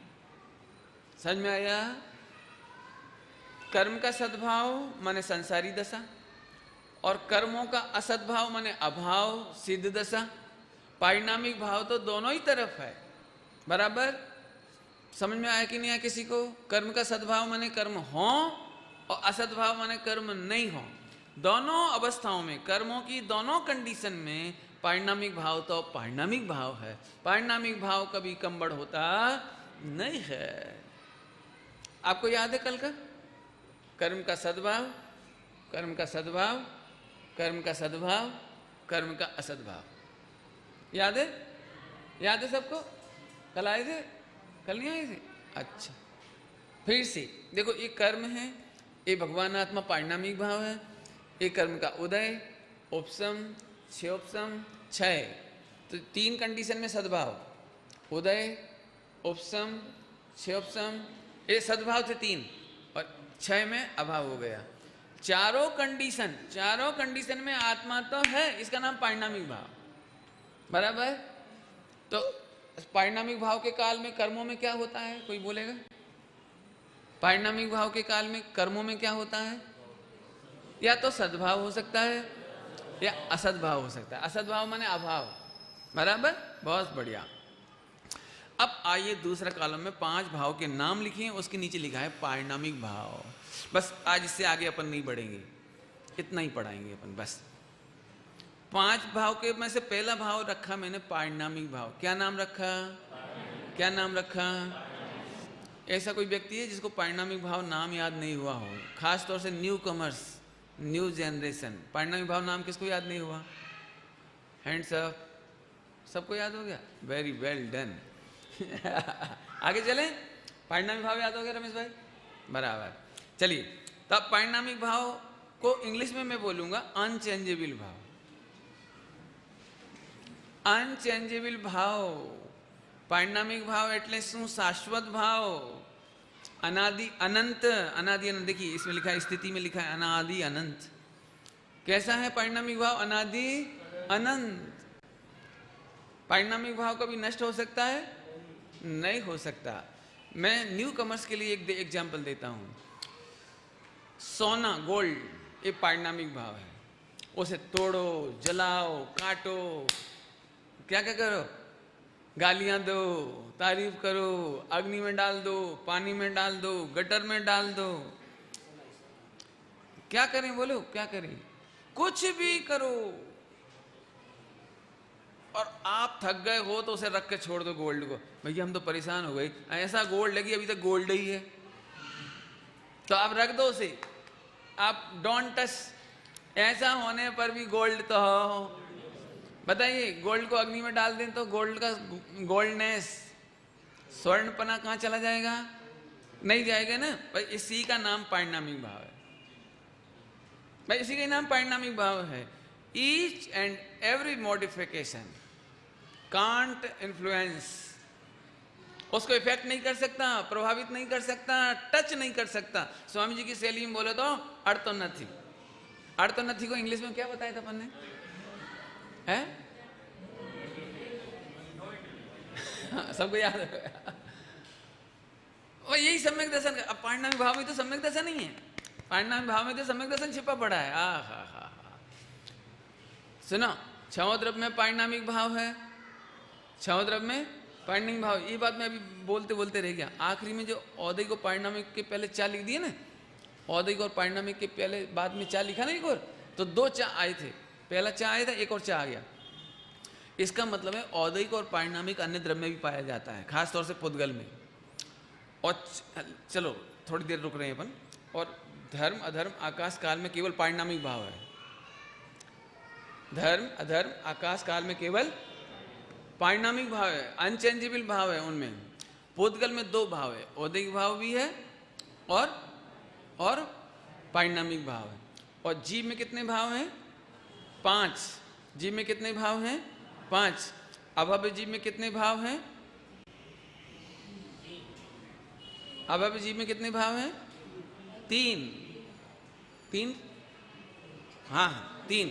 S1: समझ में आया? कर्म का सद्भाव माने संसारी दशा, और कर्मों का असद्भाव माने अभाव सिद्ध दशा। पारिणामिक भाव तो दोनों ही तरफ है, बराबर। समझ में आया कि नहीं आया किसी को? कर्म का सद्भाव माने कर्म हो और असद्भाव माने कर्म नहीं हो। दोनों अवस्थाओं में, कर्मों की दोनों कंडीशन में पारिणामिक भाव तो पारिणामिक भाव है। पारिणामिक भाव कभी कम बढ़ होता नहीं है। आपको याद है कल का? कर्म का सद्भाव, कर्म का सद्भाव, कर्म का सद्भाव, कर्म का असद्भाव। याद है? याद है सबको? कल आए थे? कल नहीं आए थे? अच्छा, फिर से देखो, ये कर्म है, ये भगवान आत्मा पारिणामिक भाव है। ये कर्म का उदय, उपसम, क्षयोपसम, क्षय, तो 3 कंडीशन में सद्भाव, उदय, उपसम, क्षयोपसम, ये सद्भाव थे 3, और क्षय में अभाव हो गया। चारों कंडीशन में आत्मा तो है, इसका नाम पारिणामिक भाव, बराबर। तो पारिणामिक भाव के काल में कर्मों में क्या होता है? कोई बोलेगा? पारिणामिक भाव के काल में कर्मों में क्या होता है? या तो सद्भाव हो सकता है या असद्भाव हो सकता है। असद्भाव माने अभाव, बराबर। बहुत बढ़िया। अब आइए दूसरा कॉलम में 5 भाव के नाम लिखे हैं, उसके नीचे लिखा है पारिणामिक भाव। बस आज इससे आगे अपन नहीं बढ़ेंगे, इतना ही पढ़ाएंगे अपन बस। 5 भाव के में से पहला भाव रखा मैंने पारिणामिक भाव। क्या नाम रखा? क्या नाम रखा? ऐसा कोई व्यक्ति है जिसको पारिणामिक भाव नाम याद नहीं हुआ हो? खास तौर से न्यू कमर्स, न्यू जनरेशन। पारिणामिक भाव नाम किसको याद नहीं हुआ? Hands up. सबको याद हो गया? Very well done. आगे चलें। पारिणामिक भाव याद हो गया रमेश भाई? बराबर। चलिए, तब पारिणामिक भाव को इंग्लिश में मैं बोलूंगा अनचेंजेबल भाव। अनचेंजेबल भाव, पारिणामिक भाव एटले शू? शाश्वत भाव, अनादि अनंत। अनादि अनंत, देखिए इसमें लिखा है, स्थिति में लिखा है अनादि अनंत। कैसा है पारिणामिक भाव? अनादि अनंत। पारिणामिक भाव कभी नष्ट हो सकता है? नहीं हो सकता। मैं न्यू कमर्स के लिए एक एग्जाम्पल देता हूं। सोना गोल्ड ये पारिणामिक भाव है। उसे तोड़ो, जलाओ, काटो, क्या क्या करो, गालियां दो, तारीफ करो, अग्नि में डाल दो, पानी में डाल दो, गटर में डाल दो, क्या करें बोलो, क्या करें, कुछ भी करो। और आप थक गए हो तो उसे रख के छोड़ दो गोल्ड को, भैया हम तो परेशान हो गए, ऐसा गोल्ड लगी अभी तक गोल्ड ही है, तो आप रख दो उसे, आप डोंट टच। ऐसा होने पर भी गोल्ड तो हो। बताइए, गोल्ड को अग्नि में डाल दें तो गोल्ड का गोल्डनेस, स्वर्णपना कहाँ चला जाएगा? नहीं जाएगा ना भाई। इसी का नाम पारिणामिक भाव है भाई, इसी का नाम पारिणामिक भाव है। Each and every modification can't influence, उसको इफेक्ट नहीं कर सकता, प्रभावित नहीं कर सकता, टच नहीं कर सकता। स्वामी जी की शैली में बोले तो अर्थ नथी। अर्थ नथी को इंग्लिश में क्या बताया था अपन ने? है सबको याद है? और यही सम्यक दर्शन। अब पारिणामिक भाव में तो सम्यक दर्शन नहीं है, पारिणामिक भाव में तो सम्यक दर्शन छिपा पड़ा है। हा। सुनो, छह द्रव्य में पारिणामिक भाव है, छह द्रव्य में पारिणामिक भाव। ये बात मैं अभी बोलते बोलते रह गया। आखिरी में जो औदयिक और पारिणामिक के पहले चा लिख दिए ना, औदयिक और पारिणामिक के पहले बाद में चा लिखा ना एक और, तो दो चा आए थे, पहला चा आया था, एक और चा आ गया। इसका मतलब है औदयिक और पारिणामिक अन्य द्रव्य में भी पाया जाता है, खासतौर से पुद्गल में। और चलो थोड़ी देर रुक रहे हैं अपन। और धर्म अधर्म आकाश काल में केवल पारिणामिक भाव है। धर्म अधर्म आकाश काल में केवल पारिणामिक भाव है, अनचेंजेबल भाव है उनमें। पुद्गल में दो भाव है, औदयिक भाव भी है और पारिणामिक भाव है। और जीव में कितने भाव हैं? 5। जीव में कितने भाव हैं? 5। अभव्य जीव में कितने भाव हैं? अभव्य जीव में कितने भाव हैं? 3। हाँ 3।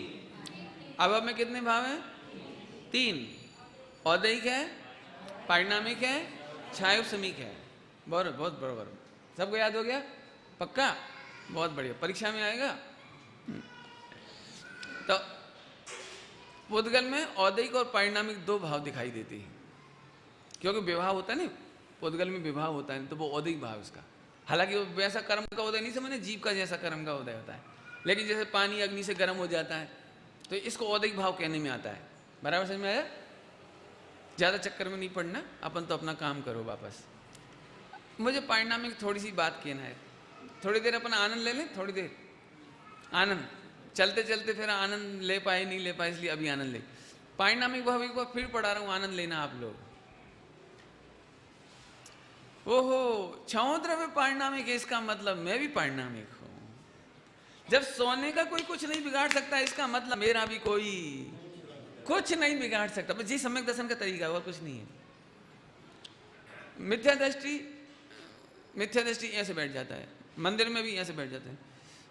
S1: अभव में कितने भाव हैं? 3। औदयिक है, पारिणामिक है, छायोपशमिक है। बहुत बराबर। सबको याद हो गया? पक्का? बहुत बढ़िया, परीक्षा में आएगा। तो पुद्गल में औदयिक और पारिणामिक दो भाव दिखाई देते हैं, क्योंकि विवाह होता है ना, पुद्गल में विवाह होता है, तो वो औदयिक भाव इसका। हालांकि वो वैसा कर्म का उदय नहीं समझे, जीव का जैसा कर्म का उदय होता है। लेकिन जैसे पानी अग्नि से गर्म हो जाता है, तो इसको औदयिक भाव कहने में आता है। बराबर समझ में आया? ज़्यादा चक्कर में नहीं पड़ना, अपन तो अपना काम करो वापस। मुझे पारिणामिक थोड़ी सी बात कहना है, थोड़ी देर अपन आनंद ले लें, थोड़ी देर आनंद। चलते चलते फिर आनंद ले पाए नहीं ले पाए, इसलिए अभी आनंद ले। पारिणामिक भाव एक बार फिर पढ़ा रहा हूँ, आनंद लेना आप लोग। ओहो, छहों द्रव्य पारिणामिक है, इसका मतलब मैं भी पारिणामिक हूं। जब सोने का कोई कुछ नहीं बिगाड़ सकता, इसका मतलब मेरा भी कोई कुछ नहीं बिगाड़ सकता। बस ये सम्यक दर्शन का तरीका, और कुछ नहीं है। मिथ्या दृष्टि ऐसे बैठ जाता है, मंदिर में भी ऐसे बैठ जाते हैं।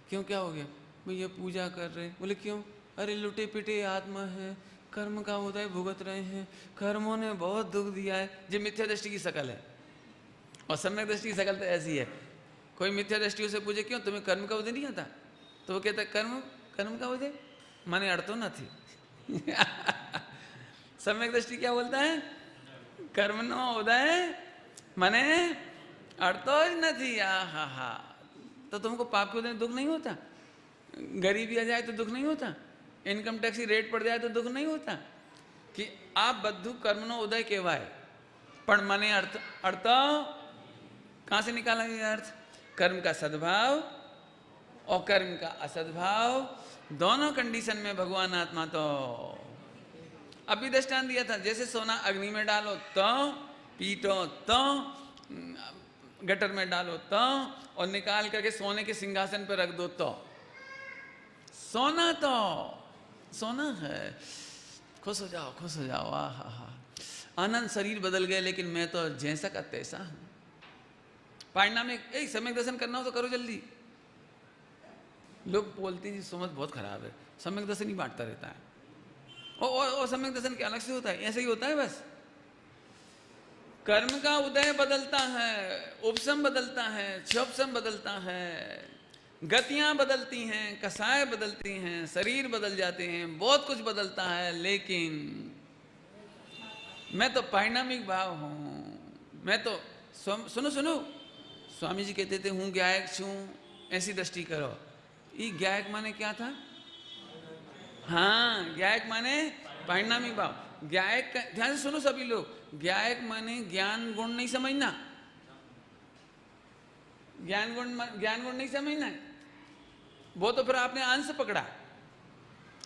S1: क्यों, क्या हो गया भैया? पूजा कर रहे हैं। बोले क्यों? अरे लुटे पिटे आत्मा है, कर्म का उदय भुगत रहे हैं, कर्मों ने बहुत दुख दिया है। ये मिथ्या दृष्टि की शकल है। और सम्यक दृष्टि की शकल तो ऐसी है। कोई मिथ्या दृष्टि से पूछे क्यों तुम्हें कर्म का उदय नहीं आता, तो वो कहता है कर्म का उदय माने अर्थो न थी। सम्यक दृष्टि क्या बोलता है? कर्म नो उदय माने अर्थो न थी। हा। तो तुमको पाप के उदय दुख नहीं होता? गरीबी आ जाए तो दुख नहीं होता? इनकम टैक्स की रेट पड़ जाए तो दुख नहीं होता? कि आप बद्धु कर्म नो उदय केवाय, पण माने अर्थ कहां से निकाला गया अर्थ? कर्म का सद्भाव और कर्म का असद्भाव, दोनों कंडीशन में भगवान आत्मा। तो अभी दृष्टांत दिया था, जैसे सोना अग्नि में डालो तो, पीटो तो, गटर में डालो तो, और निकाल करके सोने के सिंहासन पर रख दो तो सोना है। खुश हो जाओ। आहा, आनंद। शरीर बदल गए, लेकिन मैं तो जैसा का तैसा हूं। पारिणामिक सम्यक दर्शन करना हो तो करो जल्दी। लोग बोलते हैं समझ बहुत खराब है, सम्यक दर्शन ही बांटता रहता है। और सम्यक दर्शन के अलग से होता है, ऐसे ही होता है बस। कर्म का उदय बदलता है, उपशम बदलता है, क्षोपशम बदलता है, गतियां बदलती हैं, कसाय बदलती हैं, शरीर बदल जाते हैं, बहुत कुछ बदलता है, लेकिन मैं तो पारिणामिक भाव हूं। मैं तो सुनो सुनो, स्वामी जी कहते थे हूं ज्ञायक छू, ऐसी दृष्टि करो। ये ज्ञायक माने क्या था? हाँ, ज्ञायक माने पारिणामिक भाव। ज्ञायक ध्यान से सुनो सभी लोग, ज्ञायक माने ज्ञान गुण नहीं समझना, ज्ञान गुण नहीं समझना, वो तो फिर आपने अंश पकड़ा।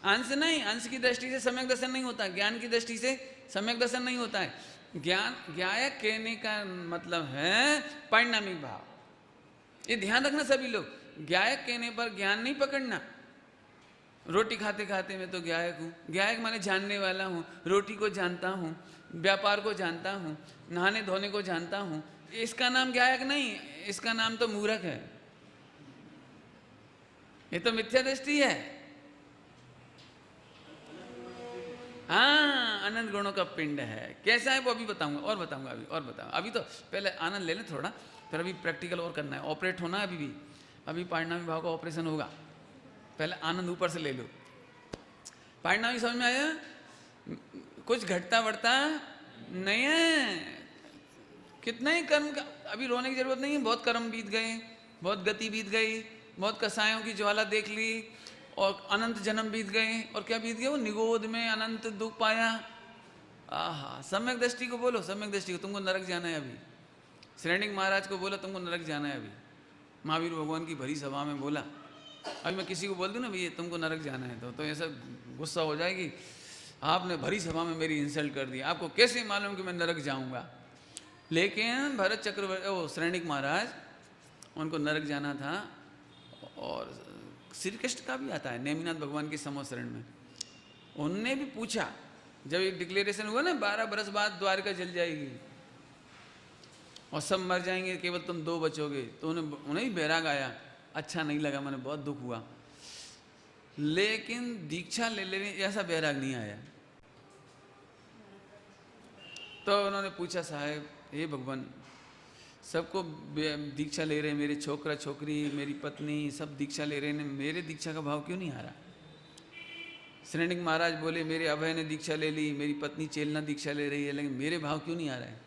S1: अंश नहीं, अंश की दृष्टि से सम्यक दर्शन नहीं होता, ज्ञान की दृष्टि से सम्यक दर्शन नहीं होता है। ज्ञान ज्ञायक कहने का मतलब है पारिणामिक भाव। ये ध्यान रखना सभी लोग, ज्ञायक कहने पर ज्ञान नहीं पकड़ना। रोटी खाते खाते मैं तो ज्ञायक हूँ, ज्ञायक माने जानने वाला हूँ, रोटी को जानता हूँ, व्यापार को जानता हूँ, नहाने धोने को जानता हूँ, इसका नाम ज्ञायक नहीं, इसका नाम तो मूर्ख है, ये तो मिथ्या दृष्टि है। हाँ, अनंत गुणों का पिंड है। कैसा है वो अभी बताऊंगा, और बताऊंगा अभी, और बताऊंगा। अभी तो पहले आनंद ले लें थोड़ा, फिर अभी प्रैक्टिकल और करना है, ऑपरेट होना है अभी भी। अभी पारिणामिक भाव का ऑपरेशन होगा, पहले आनंद ऊपर से ले लो। पारिणामिक समझ में आया? कुछ घटता बढ़ता नहीं है, कितना ही कर्म का, अभी रोने की जरूरत नहीं है। बहुत कर्म बीत गए, बहुत गति बीत गई, बहुत कसायों की ज्वाला देख ली, और अनंत जन्म बीत गए, और क्या बीत गए? वो निगोद में अनंत दुख पाया। आहा, सम्यक दृष्टि को बोलो, सम्यक दृष्टि को, तुमको नरक जाना है अभी। श्रेणिक महाराज को बोला तुमको नरक जाना है अभी, महावीर भगवान की भरी सभा में बोला। अभी मैं किसी को बोल दूं ना भैया तुमको नरक जाना है, तो ऐसा गुस्सा हो जाएगी, आपने भरी सभा में मेरी इंसल्ट कर दी, आपको कैसे मालूम कि मैं नरक जाऊंगा। लेकिन भरत चक्रवर्ती, वो श्रेणिक महाराज, उनको नरक जाना था। और श्री कृष्ण का भी आता है नेमिनाथ भगवान के समोसरण में, उनने भी पूछा, जब एक डिक्लेरेशन हुआ ना 12 बरस बाद द्वारका जल जाएगी और सब मर जाएंगे, केवल तुम 2 बचोगे, तो उन्हें भी बैराग आया, अच्छा नहीं लगा, मैंने बहुत दुख हुआ। लेकिन दीक्षा ले लेने ऐसा बैराग नहीं आया। तो उन्होंने पूछा, साहब हे भगवान, सबको दीक्षा ले रहे, मेरे छोकरा छोकरी, मेरी पत्नी, सब दीक्षा ले रहे हैं, मेरे दीक्षा का भाव क्यों नहीं आ रहा? श्रेणिक महाराज बोले, मेरे अभय ने दीक्षा ले ली, मेरी पत्नी चेलना दीक्षा ले रही है, लेकिन मेरे भाव क्यों नहीं आ रहा है?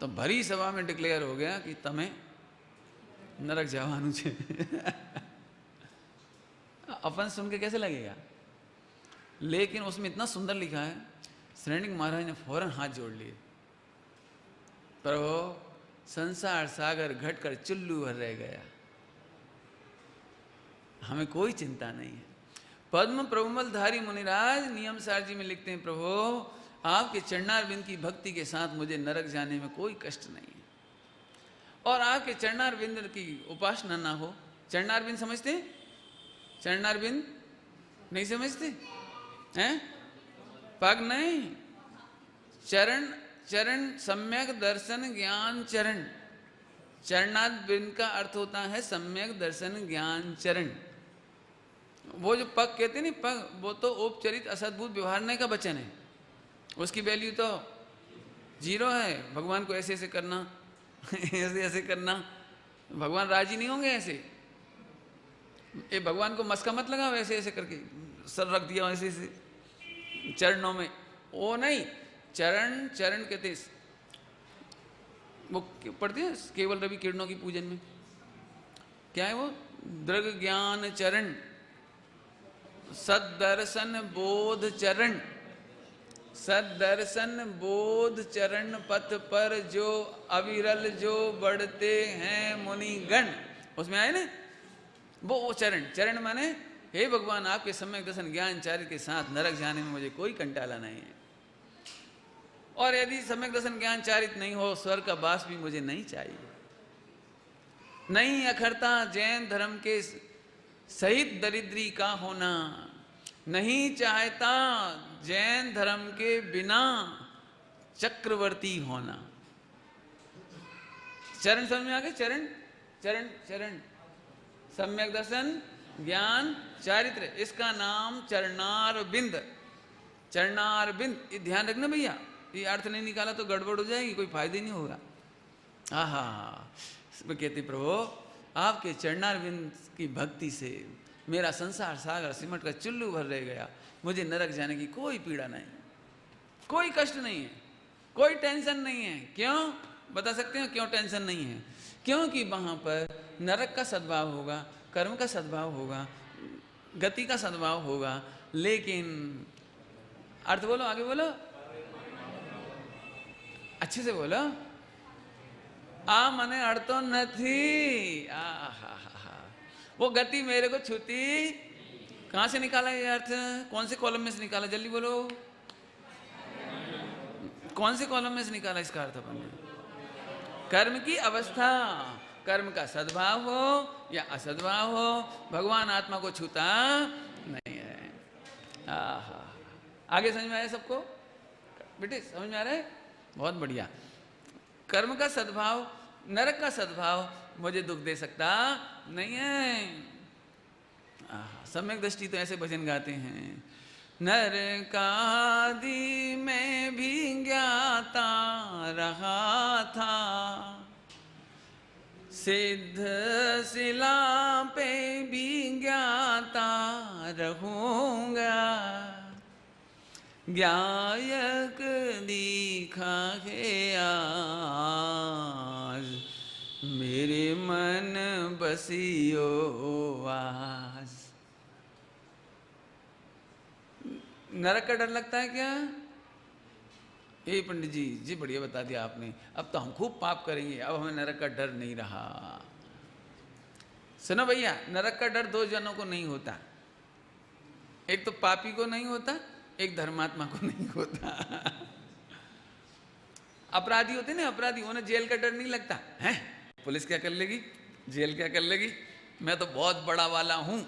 S1: तो भरी सभा में डिक्लेयर हो गया कि तमें नरक जवानु छे। अपन सुन के कैसे लगेगा? लेकिन उसमें इतना सुंदर लिखा है, श्रेणिक महाराज ने फौरन हाथ जोड़ लिए, प्रभु संसार सागर घटकर चुल्लू भर रह गया, हमें कोई चिंता नहीं है। पद्म प्रभुमलधारी मुनिराज नियम सार जी में लिखते हैं, प्रभु आपके चरणारविंद की भक्ति के साथ मुझे नरक जाने में कोई कष्ट नहीं है, और आपके चरणारविंद की उपासना ना हो। चरणारविंद समझते हैं? चरणारविंद नहीं समझते हैं? पग नहीं, चरण, चरण सम्यक दर्शन ज्ञान चरण। चरणारविंद का अर्थ होता है सम्यक दर्शन ज्ञान चरण। वो जो पग कहते नहीं, पग, वो तो औपचारिक असद्भुत व्यवहारने का वचन है, उसकी वैल्यू तो 0 है। भगवान को ऐसे ऐसे करना, ऐसे ऐसे करना, भगवान राजी नहीं होंगे ऐसे। ये भगवान को मस्का मत लगाओ ऐसे ऐसे करके सर रख दिया ऐसे ऐसे चरणों में, वो नहीं। चरण, चरण कहते वो पढ़ते हैं केवल रवि किरणों की पूजन में, क्या है वो? दृग ज्ञान चरण, सदर्शन बोध चरण, सदर्शन बोध चरण पथ पर जो अविरल जो बढ़ते हैं मुनिगण, उसमें आए ना वो चरण। चरण माने हे भगवान आपके सम्यक दर्शन ज्ञान चार्य के साथ नरक जाने में मुझे कोई कंटाला नहीं है, और यदि सम्यक दर्शन ज्ञान चारित नहीं हो, स्वर्ग का वास भी मुझे नहीं चाहिए। नहीं अखरता जैन धर्म के सहित दरिद्री का होना, नहीं चाहता जैन धर्म के बिना चक्रवर्ती होना। चरण समझ में आ गए? चरण, चरण, चरण, सम्यक दर्शन ज्ञान चारित्र, इसका नाम चरणारविंद। चरणारविंद, ये ध्यान रखना भैया, ये अर्थ नहीं निकाला तो गड़बड़ हो जाएगी, कोई फायदा नहीं होगा। आहा, कहते प्रभु आपके चरणारविंद की भक्ति से मेरा संसार सागर सिमट कर चुल्लू भर रह गया। मुझे नरक जाने की कोई पीड़ा नहीं, कोई कष्ट नहीं है, कोई टेंशन नहीं है। क्यों बता सकते हैं क्यों टेंशन नहीं है? क्योंकि वहाँ पर नरक का सद्भाव होगा, कर्म का सद्भाव होगा, गति का सद्भाव होगा, लेकिन अर्थ बोलो, आगे बोलो, अच्छे से बोलो। आ मने अर्थ तो नहीं। वो गति मेरे को छूती। कहाँ से निकाला ये अर्थ? कौन से कॉलम में से निकाला? जल्दी बोलो, कौन से कॉलम में से निकाला इसका अर्थ अपन ने? कर्म की अवस्था, कर्म का सद्भाव हो या असद्भाव हो, भगवान आत्मा को छूता नहीं है। आगे समझ में आया सबको बेटे? समझ में आ रहा है? बहुत बढ़िया। कर्म का सद्भाव, नरक का सद्भाव मुझे दुख दे सकता नहीं है। सम्यक दृष्टि तो ऐसे भजन गाते हैं, नरकादि में भी ज्ञाता रहा था, सिद्ध शिला पे भी ज्ञाता रहूंगा, ज्ञायक दिखा है आज, मेरे मन बसियो आज। नरक का डर लगता है क्या? ये पंडित जी बढ़िया बता दिया आपने। अब तो हम खूब पाप करेंगे, अब हमें नरक का डर नहीं रहा। सुनो भैया, नरक का डर दो जनों को नहीं होता, एक तो पापी को नहीं होता, एक धर्मात्मा को नहीं होता। अपराधी होते ना, अपराधी, उन्हें जेल का डर नहीं लगता है। पुलिस क्या कर लेगी, जेल क्या कर लेगी, मैं तो बहुत बड़ा वाला हूं,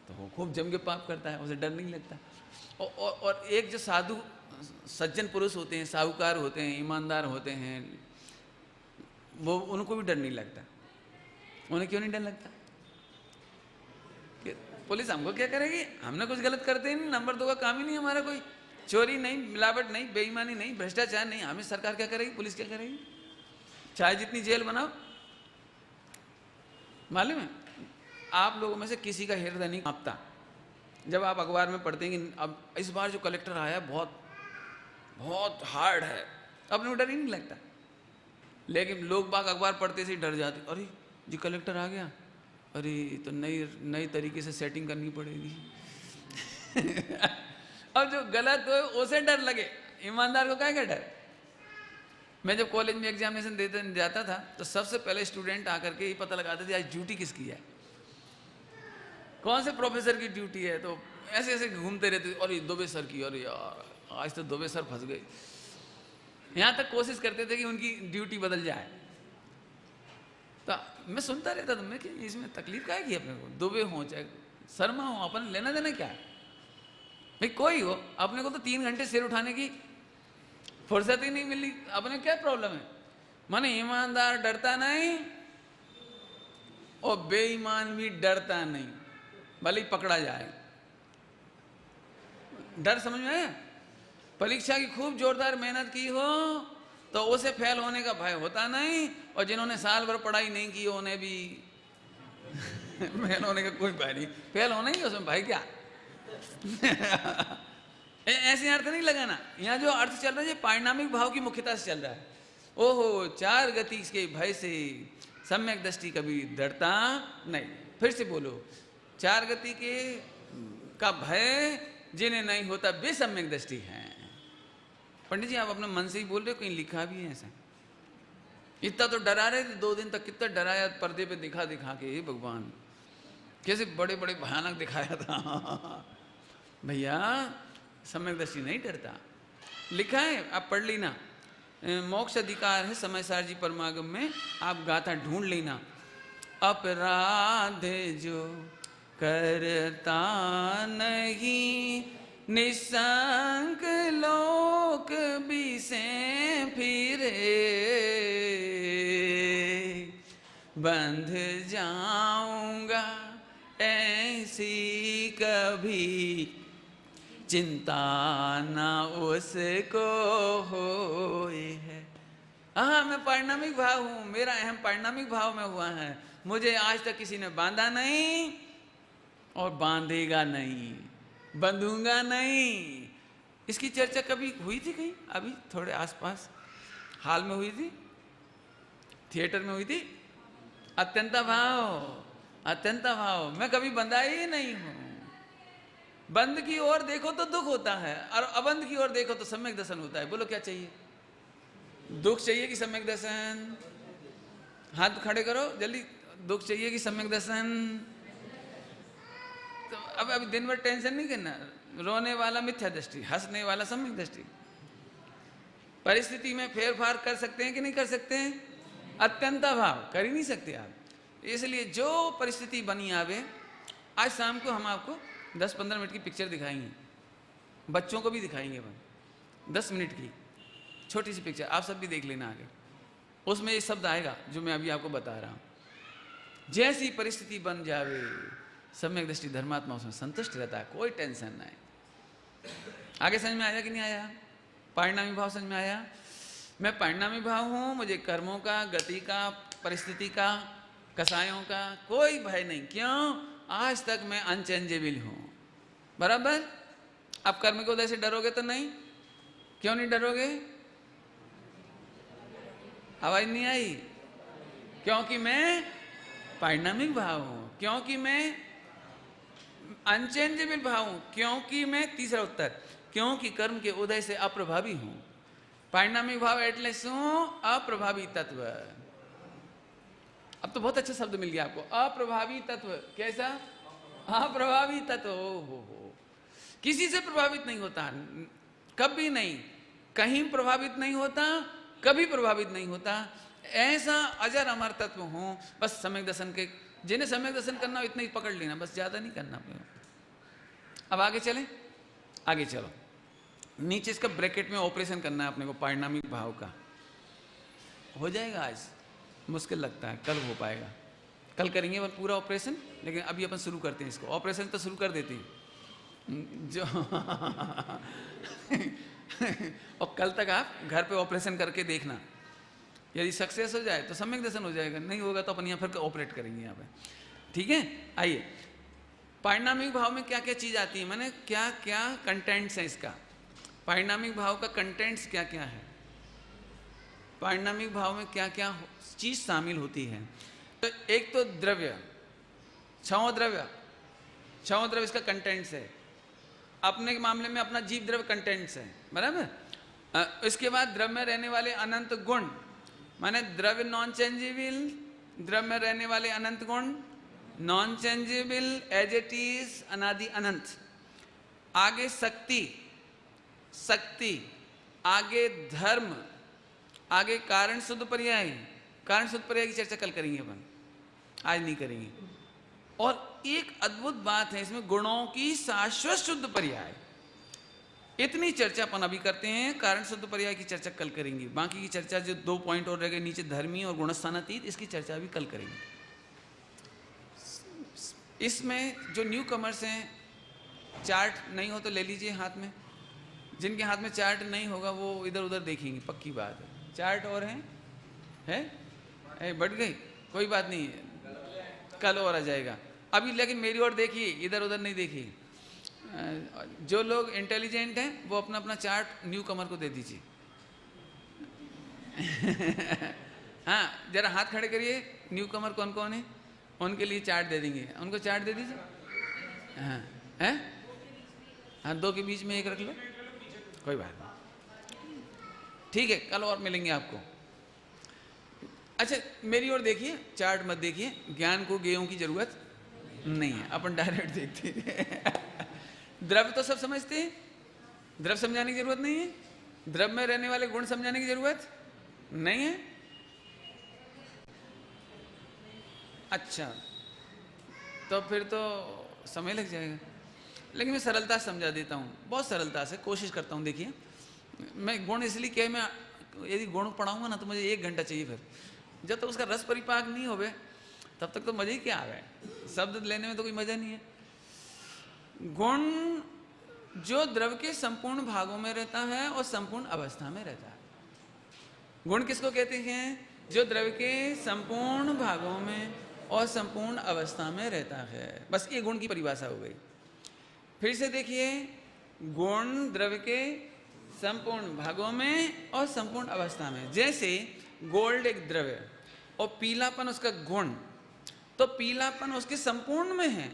S1: तो वो खूब जम के पाप करता है, उसे डर नहीं लगता। और एक जो साधु सज्जन पुरुष होते हैं, साहूकार होते हैं, ईमानदार होते हैं, वो उनको भी डर नहीं लगता। उन्हें क्यों नहीं डर लगता? कि पुलिस हमको क्या करेगी, हमने कुछ गलत करते ही नहीं, नंबर 2 का काम ही नहीं हमारा, कोई चोरी नहीं, मिलावट नहीं, बेईमानी नहीं, भ्रष्टाचार नहीं, हमें सरकार क्या करेगी, पुलिस क्या करेगी? चाहे जितनी जेल बनाओ। मालूम है आप लोगों में से किसी का हृदय नहीं कांपता जब आप अखबार में पढ़ते हैं कि अब इस बार जो कलेक्टर आया बहुत बहुत हार्ड है, अपने को डर ही नहीं लगता। लेकिन लोग बाग अखबार पढ़ते से ही डर जाते, अरे जी कलेक्टर आ गया, अरे तो नई तरीके से सेटिंग करनी पड़ेगी। अब जो गलत हो उसे डर लगे, ईमानदार को क्या डर? मैं जब कॉलेज में एग्जामिनेशन देते जाता था तो सबसे पहले स्टूडेंट आकर के ये पता लगाते थे आज ड्यूटी किसकी है, कौन से प्रोफेसर की ड्यूटी है। तो ऐसे ऐसे घूमते रहते, अरे दुबे सर की, अरे यार आज तो दुबे सर फंस गए। यहाँ तक कोशिश करते थे कि उनकी ड्यूटी बदल जाए। तो मैं सुनता रहता था, मैं कि इसमें तकलीफ क्या है कि अपने को दुबे हो चाहे शर्मा हो, अपन लेना देना क्या है भाई, कोई हो, अपने को तो 3 घंटे सिर उठाने की फुर्सत ही नहीं मिली, अपने क्या प्रॉब्लम है? माने ईमानदार डरता नहीं और बेईमान भी डरता नहीं, भले ही पकड़ा जाए। डर समझ में आया? परीक्षा की खूब जोरदार मेहनत की हो तो उसे फेल होने का भय होता नहीं, और जिन्होंने साल भर पढ़ाई नहीं की उन्हें भी फेल होने का कोई भय नहीं। फेल होना ही उसमें भाई क्या? ऐसे अर्थ नहीं लगाना। यहाँ जो अर्थ चल रहा है ये पारिणामिक भाव की मुख्यता से चल रहा है। ओहो, 4 गति के भय से सम्यक दृष्टि कभी डरता नहीं। फिर से बोलो, 4 गति के का भय जिन्हें नहीं होता वे सम्यक दृष्टि हैं। पंडित जी आप अपने मन से ही बोल रहे हो, कहीं लिखा भी है ऐसा? इतना तो डरा रहे थे 2 दिन तक, कितना डराया पर्दे पे दिखा दिखा के, हे भगवान कैसे बड़े बड़े भयानक दिखाया था। भैया सम्यक दृष्टि नहीं डरता, लिखा है, आप पढ़ लेना। मोक्ष अधिकार है समयसार जी परमागम में, आप गाथा ढूंढ लेना। अपराध जो करता नहीं निसंक लोक बिसे फिरे, बंध जाऊंगा ऐसी कभी चिंता ना उसको होए है। हाँ, मैं पारिणामिक भाव हूं, मेरा अहम पारिणामिक भाव में हुआ है, मुझे आज तक किसी ने बांधा नहीं और बांधेगा नहीं, बंधूंगा नहीं। इसकी चर्चा कभी हुई थी कहीं? अभी थोड़े आसपास हाल में हुई थी, थिएटर में हुई थी। अत्यंता भाव, अत्यंता भाव, मैं कभी बंधा ही नहीं हूं। बंद की ओर देखो तो दुख होता है, और अबंध की ओर देखो तो सम्यक दर्शन होता है। बोलो क्या चाहिए? दुख चाहिए कि सम्यक दर्शन? हाथ खड़े करो जल्दी। दुख चाहिए कि सम्यक दर्शन? तो अब अभी दिन भर टेंशन नहीं करना। रोने वाला मिथ्या दृष्टि, हंसने वाला सम्यक दृष्टि। परिस्थिति में फेरफार कर सकते हैं कि नहीं कर सकते हैं? अत्यंता भाव कर ही नहीं सकते आप। इसलिए जो परिस्थिति बनी आवे, आज शाम को हम आपको 10-15 मिनट की पिक्चर दिखाएंगे, बच्चों को भी दिखाएंगे। 10 मिनट की छोटी सी पिक्चर, आप सब भी देख लेना आगे। उसमें ये शब्द आएगा जो मैं अभी आपको बता रहा हूँ। जैसी परिस्थिति बन जावे, सम्यक दृष्टि धर्मात्मा उसमें संतुष्ट रहता है, कोई टेंशन नहीं। आगे समझ में आया कि नहीं आया? परिणामी भाव समझ में आया? मैं परिणामी भाव हूँ, मुझे कर्मों का, गति का, परिस्थिति का, कसायों का कोई भय नहीं। क्यों? आज तक मैं अनचेंजेबल हूँ। बराबर? अब कर्म के उदय से डरोगे तो नहीं? क्यों नहीं डरोगे? आवाज नहीं आई? क्योंकि मैं परिणामिक भाव हूं, क्योंकि मैं अनचेंजेबल भाव हूं, क्योंकि मैं, तीसरा उत्तर, क्योंकि कर्म के उदय से अप्रभावी हूं। परिणामिक भाव एटले શું? अप्रभावी तत्व। अब तो बहुत अच्छा शब्द मिल गया आपको, अप्रभावी तत्व। कैसा? अप्रभावी तत्व। हो किसी से प्रभावित नहीं होता, कभी नहीं, कहीं प्रभावित नहीं होता, कभी प्रभावित नहीं होता। ऐसा अजर अमर तत्व हूं। बस सम्यक दर्शन के, जिन्हें सम्यक दर्शन करना हो इतना ही पकड़ लेना, बस ज्यादा नहीं करना। अब आगे चलें, आगे चलो। नीचे इसका ब्रैकेट में ऑपरेशन करना है अपने को, परिणामिक भाव का। हो जाएगा आज, मुश्किल लगता है, कल हो पाएगा। कल करेंगे पूरा ऑपरेशन, लेकिन अभी अपन शुरू करते हैं इसको। ऑपरेशन तो शुरू कर देते हैं जो और कल तक आप घर पे ऑपरेशन करके देखना। यदि सक्सेस हो जाए तो सम्यक दर्शन हो जाएगा, नहीं होगा तो अपन यहाँ फिर ऑपरेट करेंगे यहाँ पे। ठीक है, आइए। परिणामिक भाव में क्या क्या चीज आती है, मैंने क्या क्या कंटेंट्स है इसका। परिणामिक भाव का कंटेंट्स क्या क्या है, परिणामिक भाव में क्या क्या चीज शामिल होती है। तो एक तो द्रव्य, छह द्रव्य इसका कंटेंट्स है। अपने के मामले में अपना जीव द्रव्य कंटेंट्स है, बराबर। इसके बाद द्रव्य में रहने वाले अनंत गुण, माने द्रव्य नॉन चेंजेबल, द्रव्य में रहने वाले अनंत गुण, non changeable, as it is, अनादि अनंत। आगे शक्ति, आगे धर्म, आगे कारण शुद्ध पर्याय। कारण शुद्ध पर्याय की चर्चा कल करेंगे अपन, आज नहीं करेंगे। और एक अद्भुत बात है इसमें, गुणों की शाश्वत शुद्ध पर्याय। इतनी चर्चा अपन अभी करते हैं, कारण शुद्ध पर्याय की चर्चा कल करेंगे। बाकी की चर्चा जो 2 पॉइंट और रह गए नीचे, धर्मी और गुणस्थानातीत, इसकी चर्चा अभी कल करेंगे। इसमें जो न्यू कमर्स हैं, चार्ट नहीं हो तो ले लीजिए हाथ में। जिनके हाथ में चार्ट नहीं होगा वो इधर उधर देखेंगे, पक्की बात है। चार्ट और है बढ़ गई, कोई बात नहीं है, कल और आ जाएगा अभी। लेकिन मेरी ओर देखिए, इधर उधर नहीं देखिए। जो लोग इंटेलिजेंट हैं वो अपना अपना चार्ट न्यू कमर को दे दीजिए। हाँ, जरा हाथ खड़े करिए। न्यू कमर कौन कौन है, उनके लिए चार्ट दे देंगे, उनको चार्ट दे दीजिए। हाँ है, हाँ, 2 के बीच में 1 रख लो, कोई बात नहीं, ठीक है, कल और मिलेंगे आपको। अच्छा, मेरी ओर देखिए, चार्ट मत देखिए। ज्ञान को गेयों की जरूरत नहीं है, अपन डायरेक्ट देखते हैं। द्रव्य तो सब समझते हैं, द्रव्य समझाने की जरूरत नहीं है। द्रव्य में रहने वाले गुण समझाने की जरूरत नहीं है। अच्छा, तो फिर तो समय लग जाएगा, लेकिन मैं सरलता से समझा देता हूँ, बहुत सरलता से कोशिश करता हूँ। देखिए, मैं गुण इसलिए क्या, मैं यदि गुण पढ़ाऊंगा ना तो मुझे 1 घंटा चाहिए। फिर जब तक उसका रस परिपाक नहीं होवे तब तक तो मजे ही क्या आ गए, शब्द लेने में तो कोई मजा नहीं है। गुण जो द्रव्य के संपूर्ण भागों में रहता है और संपूर्ण अवस्था में रहता है। गुण किसको कहते हैं? जो द्रव्य के संपूर्ण भागों में और संपूर्ण अवस्था में रहता है। बस ये गुण की परिभाषा हो गई। फिर से देखिए, गुण द्रव्य के संपूर्ण भागों में और संपूर्ण अवस्था में। जैसे गोल्ड एक द्रव्य और पीलापन उसका गुण, तो पीलापन उसके संपूर्ण में है।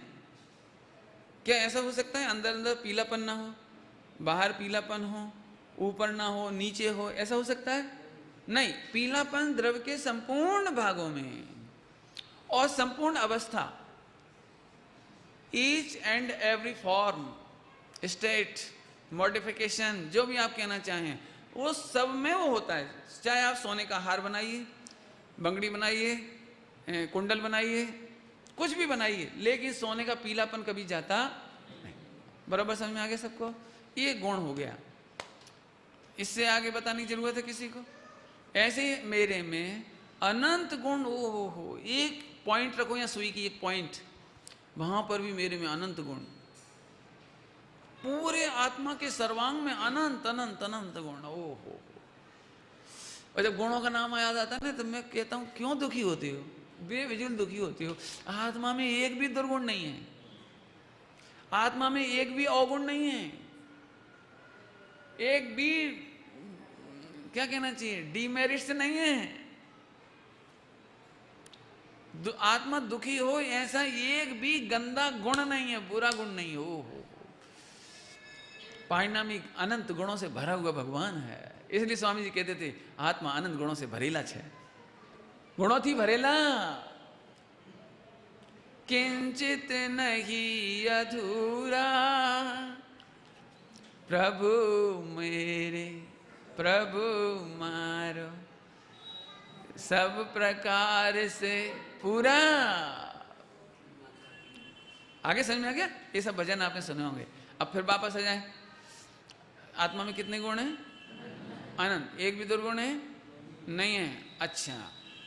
S1: क्या ऐसा हो सकता है अंदर अंदर पीलापन ना हो, बाहर पीलापन हो, ऊपर ना हो, नीचे हो? ऐसा हो सकता है? नहीं। पीलापन द्रव्य के संपूर्ण भागों में और संपूर्ण अवस्था, each and every form, state, modification, जो भी आप कहना चाहें, वो सब में वो होता है। चाहे आप सोने का हार बनाइए, बंगड़ी बनाइए, कुंडल बनाइए, कुछ भी बनाइए, लेकिन सोने का पीलापन कभी जाता नहीं। बराबर समझ में आ गया सबको? ये गुण हो गया, इससे आगे बताने की जरूरत है किसी को? ऐसे मेरे में अनंत गुण, ओ हो, एक पॉइंट रखो या सुई की एक पॉइंट, वहां पर भी मेरे में अनंत गुण, पूरे आत्मा के सर्वांग में अनंत अनंत अनंत गुण। ओ हो। और जब गुणों का नाम याद आता है ना, तो मैं कहता हूं क्यों दुखी होते हो, बेवजूल दुखी होते हो? आत्मा में एक भी दुर्गुण नहीं है, आत्मा में एक भी अवगुण नहीं है, एक भी, क्या कहना चाहिए, डीमेरिट्स नहीं है। आत्मा दुखी हो ऐसा एक भी गंदा गुण नहीं है, बुरा गुण नहीं हो। पारिणामिक अनंत गुणों से भरा हुआ भगवान है। इसलिए स्वामी जी कहते थे आत्मा अनंत गुणों से भरेला छे, गुणों थी भरेला। किंचित नहीं अधूरा प्रभु मेरे प्रभु मारो, सब प्रकार से पूरा। आगे समझ में आ गया? ये सब भजन आपने सुने होंगे। अब फिर वापस आ जाए, आत्मा में कितने गुण हैं? अनंत। एक भी दुर्गुण है? नहीं है। अच्छा,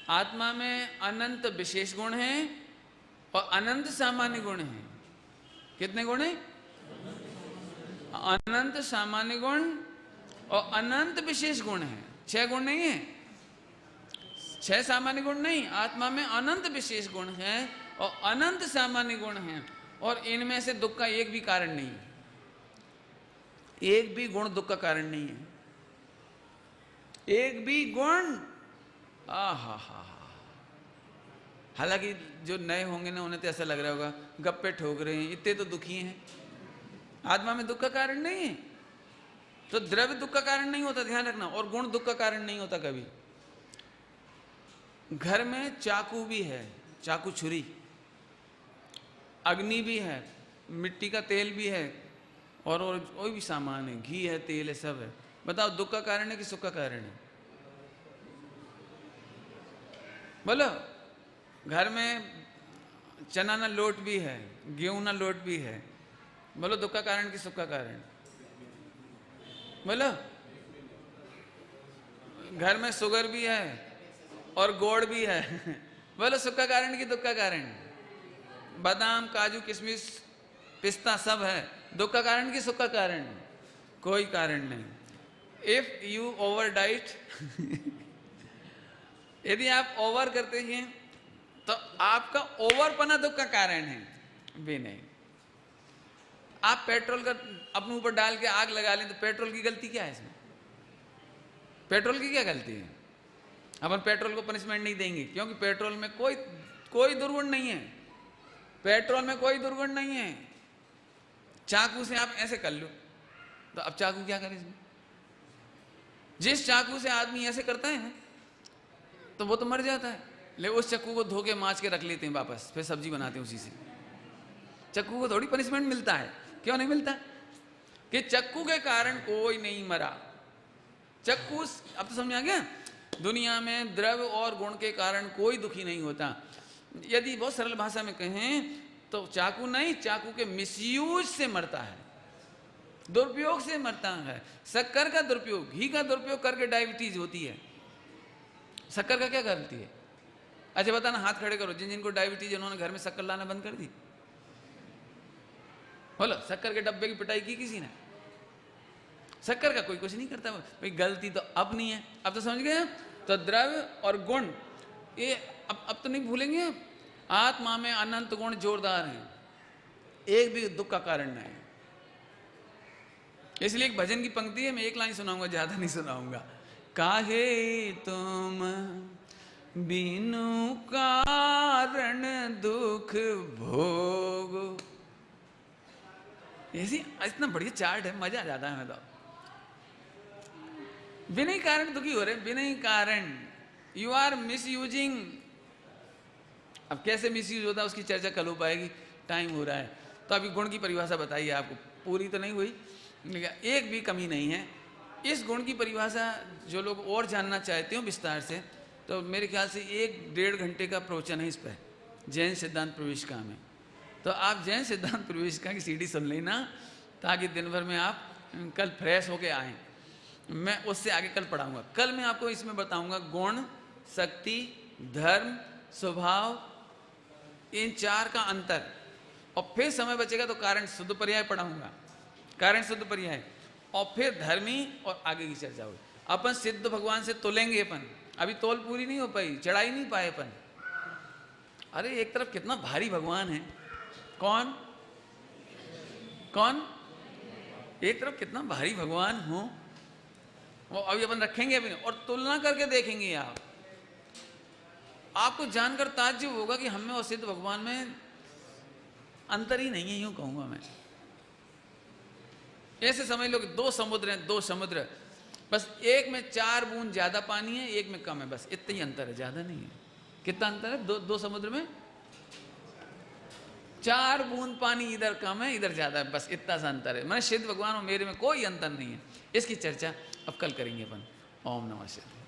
S1: आत्मा में अनंत विशेष गुण हैं और अनंत सामान्य गुण हैं। कितने गुण हैं? अनंत सामान्य गुण और अनंत विशेष गुण हैं। 6 गुण नहीं है, 6 सामान्य गुण नहीं, आत्मा में अनंत विशेष गुण हैं और अनंत सामान्य गुण हैं। और इनमें से दुख का एक भी कारण नहीं है, एक भी गुण दुख का कारण नहीं है, एक भी गुण। आहा हा। हालांकि जो नए होंगे ना, उन्हें तो ऐसा लग रहा होगा गप्पे ठोक रहे हैं, इतने तो दुखी हैं। आत्मा में दुख का कारण नहीं है, तो द्रव्य दुख का कारण नहीं होता, ध्यान रखना, और गुण दुख का कारण नहीं होता कभी। घर में चाकू भी है, चाकू छुरी, अग्नि भी है, मिट्टी का तेल भी है, और कोई भी सामान है, घी है, तेल है, सब है। बताओ दुख का कारण है कि सुख का कारण है? बोलो। घर में चना ना लोट भी है, गेहूं ना लोट भी है, बोलो दुख का कारण कि सुख का कारण? बोलो। घर में शुगर भी है और गोड़ भी है, बोलो सुख का कारण कि दुख का कारण? बादाम, काजू, किशमिश, पिस्ता सब है, दुख का कारण कि सुख का कारण? कोई कारण नहीं। इफ यू ओवर डाइट यदि आप ओवर करते हैं तो आपका ओवरपना दुख का कारण है, भी नहीं। आप पेट्रोल का अपने ऊपर डाल के आग लगा लें तो पेट्रोल की गलती क्या है इसमें? पेट्रोल की क्या गलती है? अपन पेट्रोल को पनिशमेंट नहीं देंगे, क्योंकि पेट्रोल में कोई दुर्गुण नहीं है, पेट्रोल में कोई दुर्गुण नहीं है। चाकू से आप ऐसे कर लो, तो अब चाकू क्या करे इसमें? जिस चाकू से आदमी ऐसे करता है ना, तो वो तो मर जाता है, लेकिन उस चक्कू को धो के मांज के रख लेते हैं वापस, फिर सब्जी बनाते हैं उसी से। चक्कू को थोड़ी पनिशमेंट मिलता है, क्यों नहीं मिलता? कि चक्कू के कारण कोई नहीं मरा। चक्कू, अब तो समझ आ गया? दुनिया में द्रव्य और गुण के कारण कोई दुखी नहीं होता। यदि बहुत सरल भाषा में कहें तो चाकू नहीं, चाकू के मिसयूज से मरता है, दुरुपयोग से मरता है। शक्कर का दुरुपयोग, घी का दुरुपयोग करके डायबिटीज होती है। शक्कर का क्या गलती है? अच्छा बताना, हाथ खड़े करो जिन जिनको डायबिटीज, उन्होंने घर में शक्कर लाना बंद कर दी। बोलो, शक्कर के डब्बे की पिटाई की किसी ने? शक्कर का कोई कुछ नहीं करता भाई, गलती तो अब नहीं है। अब तो समझ गए? तो द्रव्य और गुण ये अब तो नहीं भूलेंगे। आत्मा में अनंत गुण जोरदार हैं, एक भी दुख का कारण नहीं। इसलिए एक भजन की पंक्ति है, मैं एक लाइन सुनाऊंगा, ज्यादा नहीं सुनाऊंगा। काहे तुम बिनु कारण दुख भोग। ऐसी इतना बढ़िया चार्ट है, मजा आ जाता है। मैं तो बिना ही कारण दुखी हो रहे, बिना ही कारण। You are misusing. अब कैसे मिस यूज होता है उसकी चर्चा कल हो पाएगी, टाइम हो रहा है। तो अभी गुण की परिभाषा बताइए, आपको पूरी तो नहीं हुई लेकिन एक भी कमी नहीं है। इस गुण की परिभाषा जो लोग और जानना चाहते हो विस्तार से, तो मेरे ख्याल से 1-1.5 घंटे का प्रवचन है इस पर, जैन सिद्धांत प्रवेशिका में। तो आप जैन सिद्धांत प्रवेशिका की सीडी सुन लेना, ताकि दिन भर में आप कल फ्रेश होके आएँ। मैं उससे आगे कल पढ़ाऊंगा। कल मैं आपको इसमें बताऊंगा गुण, शक्ति, धर्म, स्वभाव, इन 4 का अंतर। और फिर समय बचेगा तो कारण शुद्ध पर्याय पढ़ाऊंगा, कारण शुद्ध पर्याय, और फिर धर्मी और आगे की चर्चा होगी। अपन सिद्ध भगवान से तोलेंगे। अपन अभी तोल पूरी नहीं हो पाई, चढ़ाई नहीं पाए अपन। अरे एक तरफ कितना भारी भगवान है, कौन कौन, एक तरफ कितना भारी भगवान हो, वो अभी अपन रखेंगे अभी, और तुलना करके देखेंगे। आपको जानकर ताज्जुब होगा कि हम में और सिद्ध भगवान में अंतर ही नहीं है, यूं कहूंगा मैं। ऐसे समझ लो कि 2 समुद्र हैं, 2 समुद्र, बस एक में 4 बूंद ज्यादा पानी है, एक में कम है, बस इतना ही अंतर है, ज्यादा नहीं है। कितना अंतर है? 2 समुद्र में 4 बूंद पानी, इधर कम है इधर ज्यादा है, बस इतना सा अंतर है। मैं सिद्ध भगवान और मेरे में कोई अंतर नहीं है। इसकी चर्चा अब कल करेंगे अपन। ओम नमः शिवाय।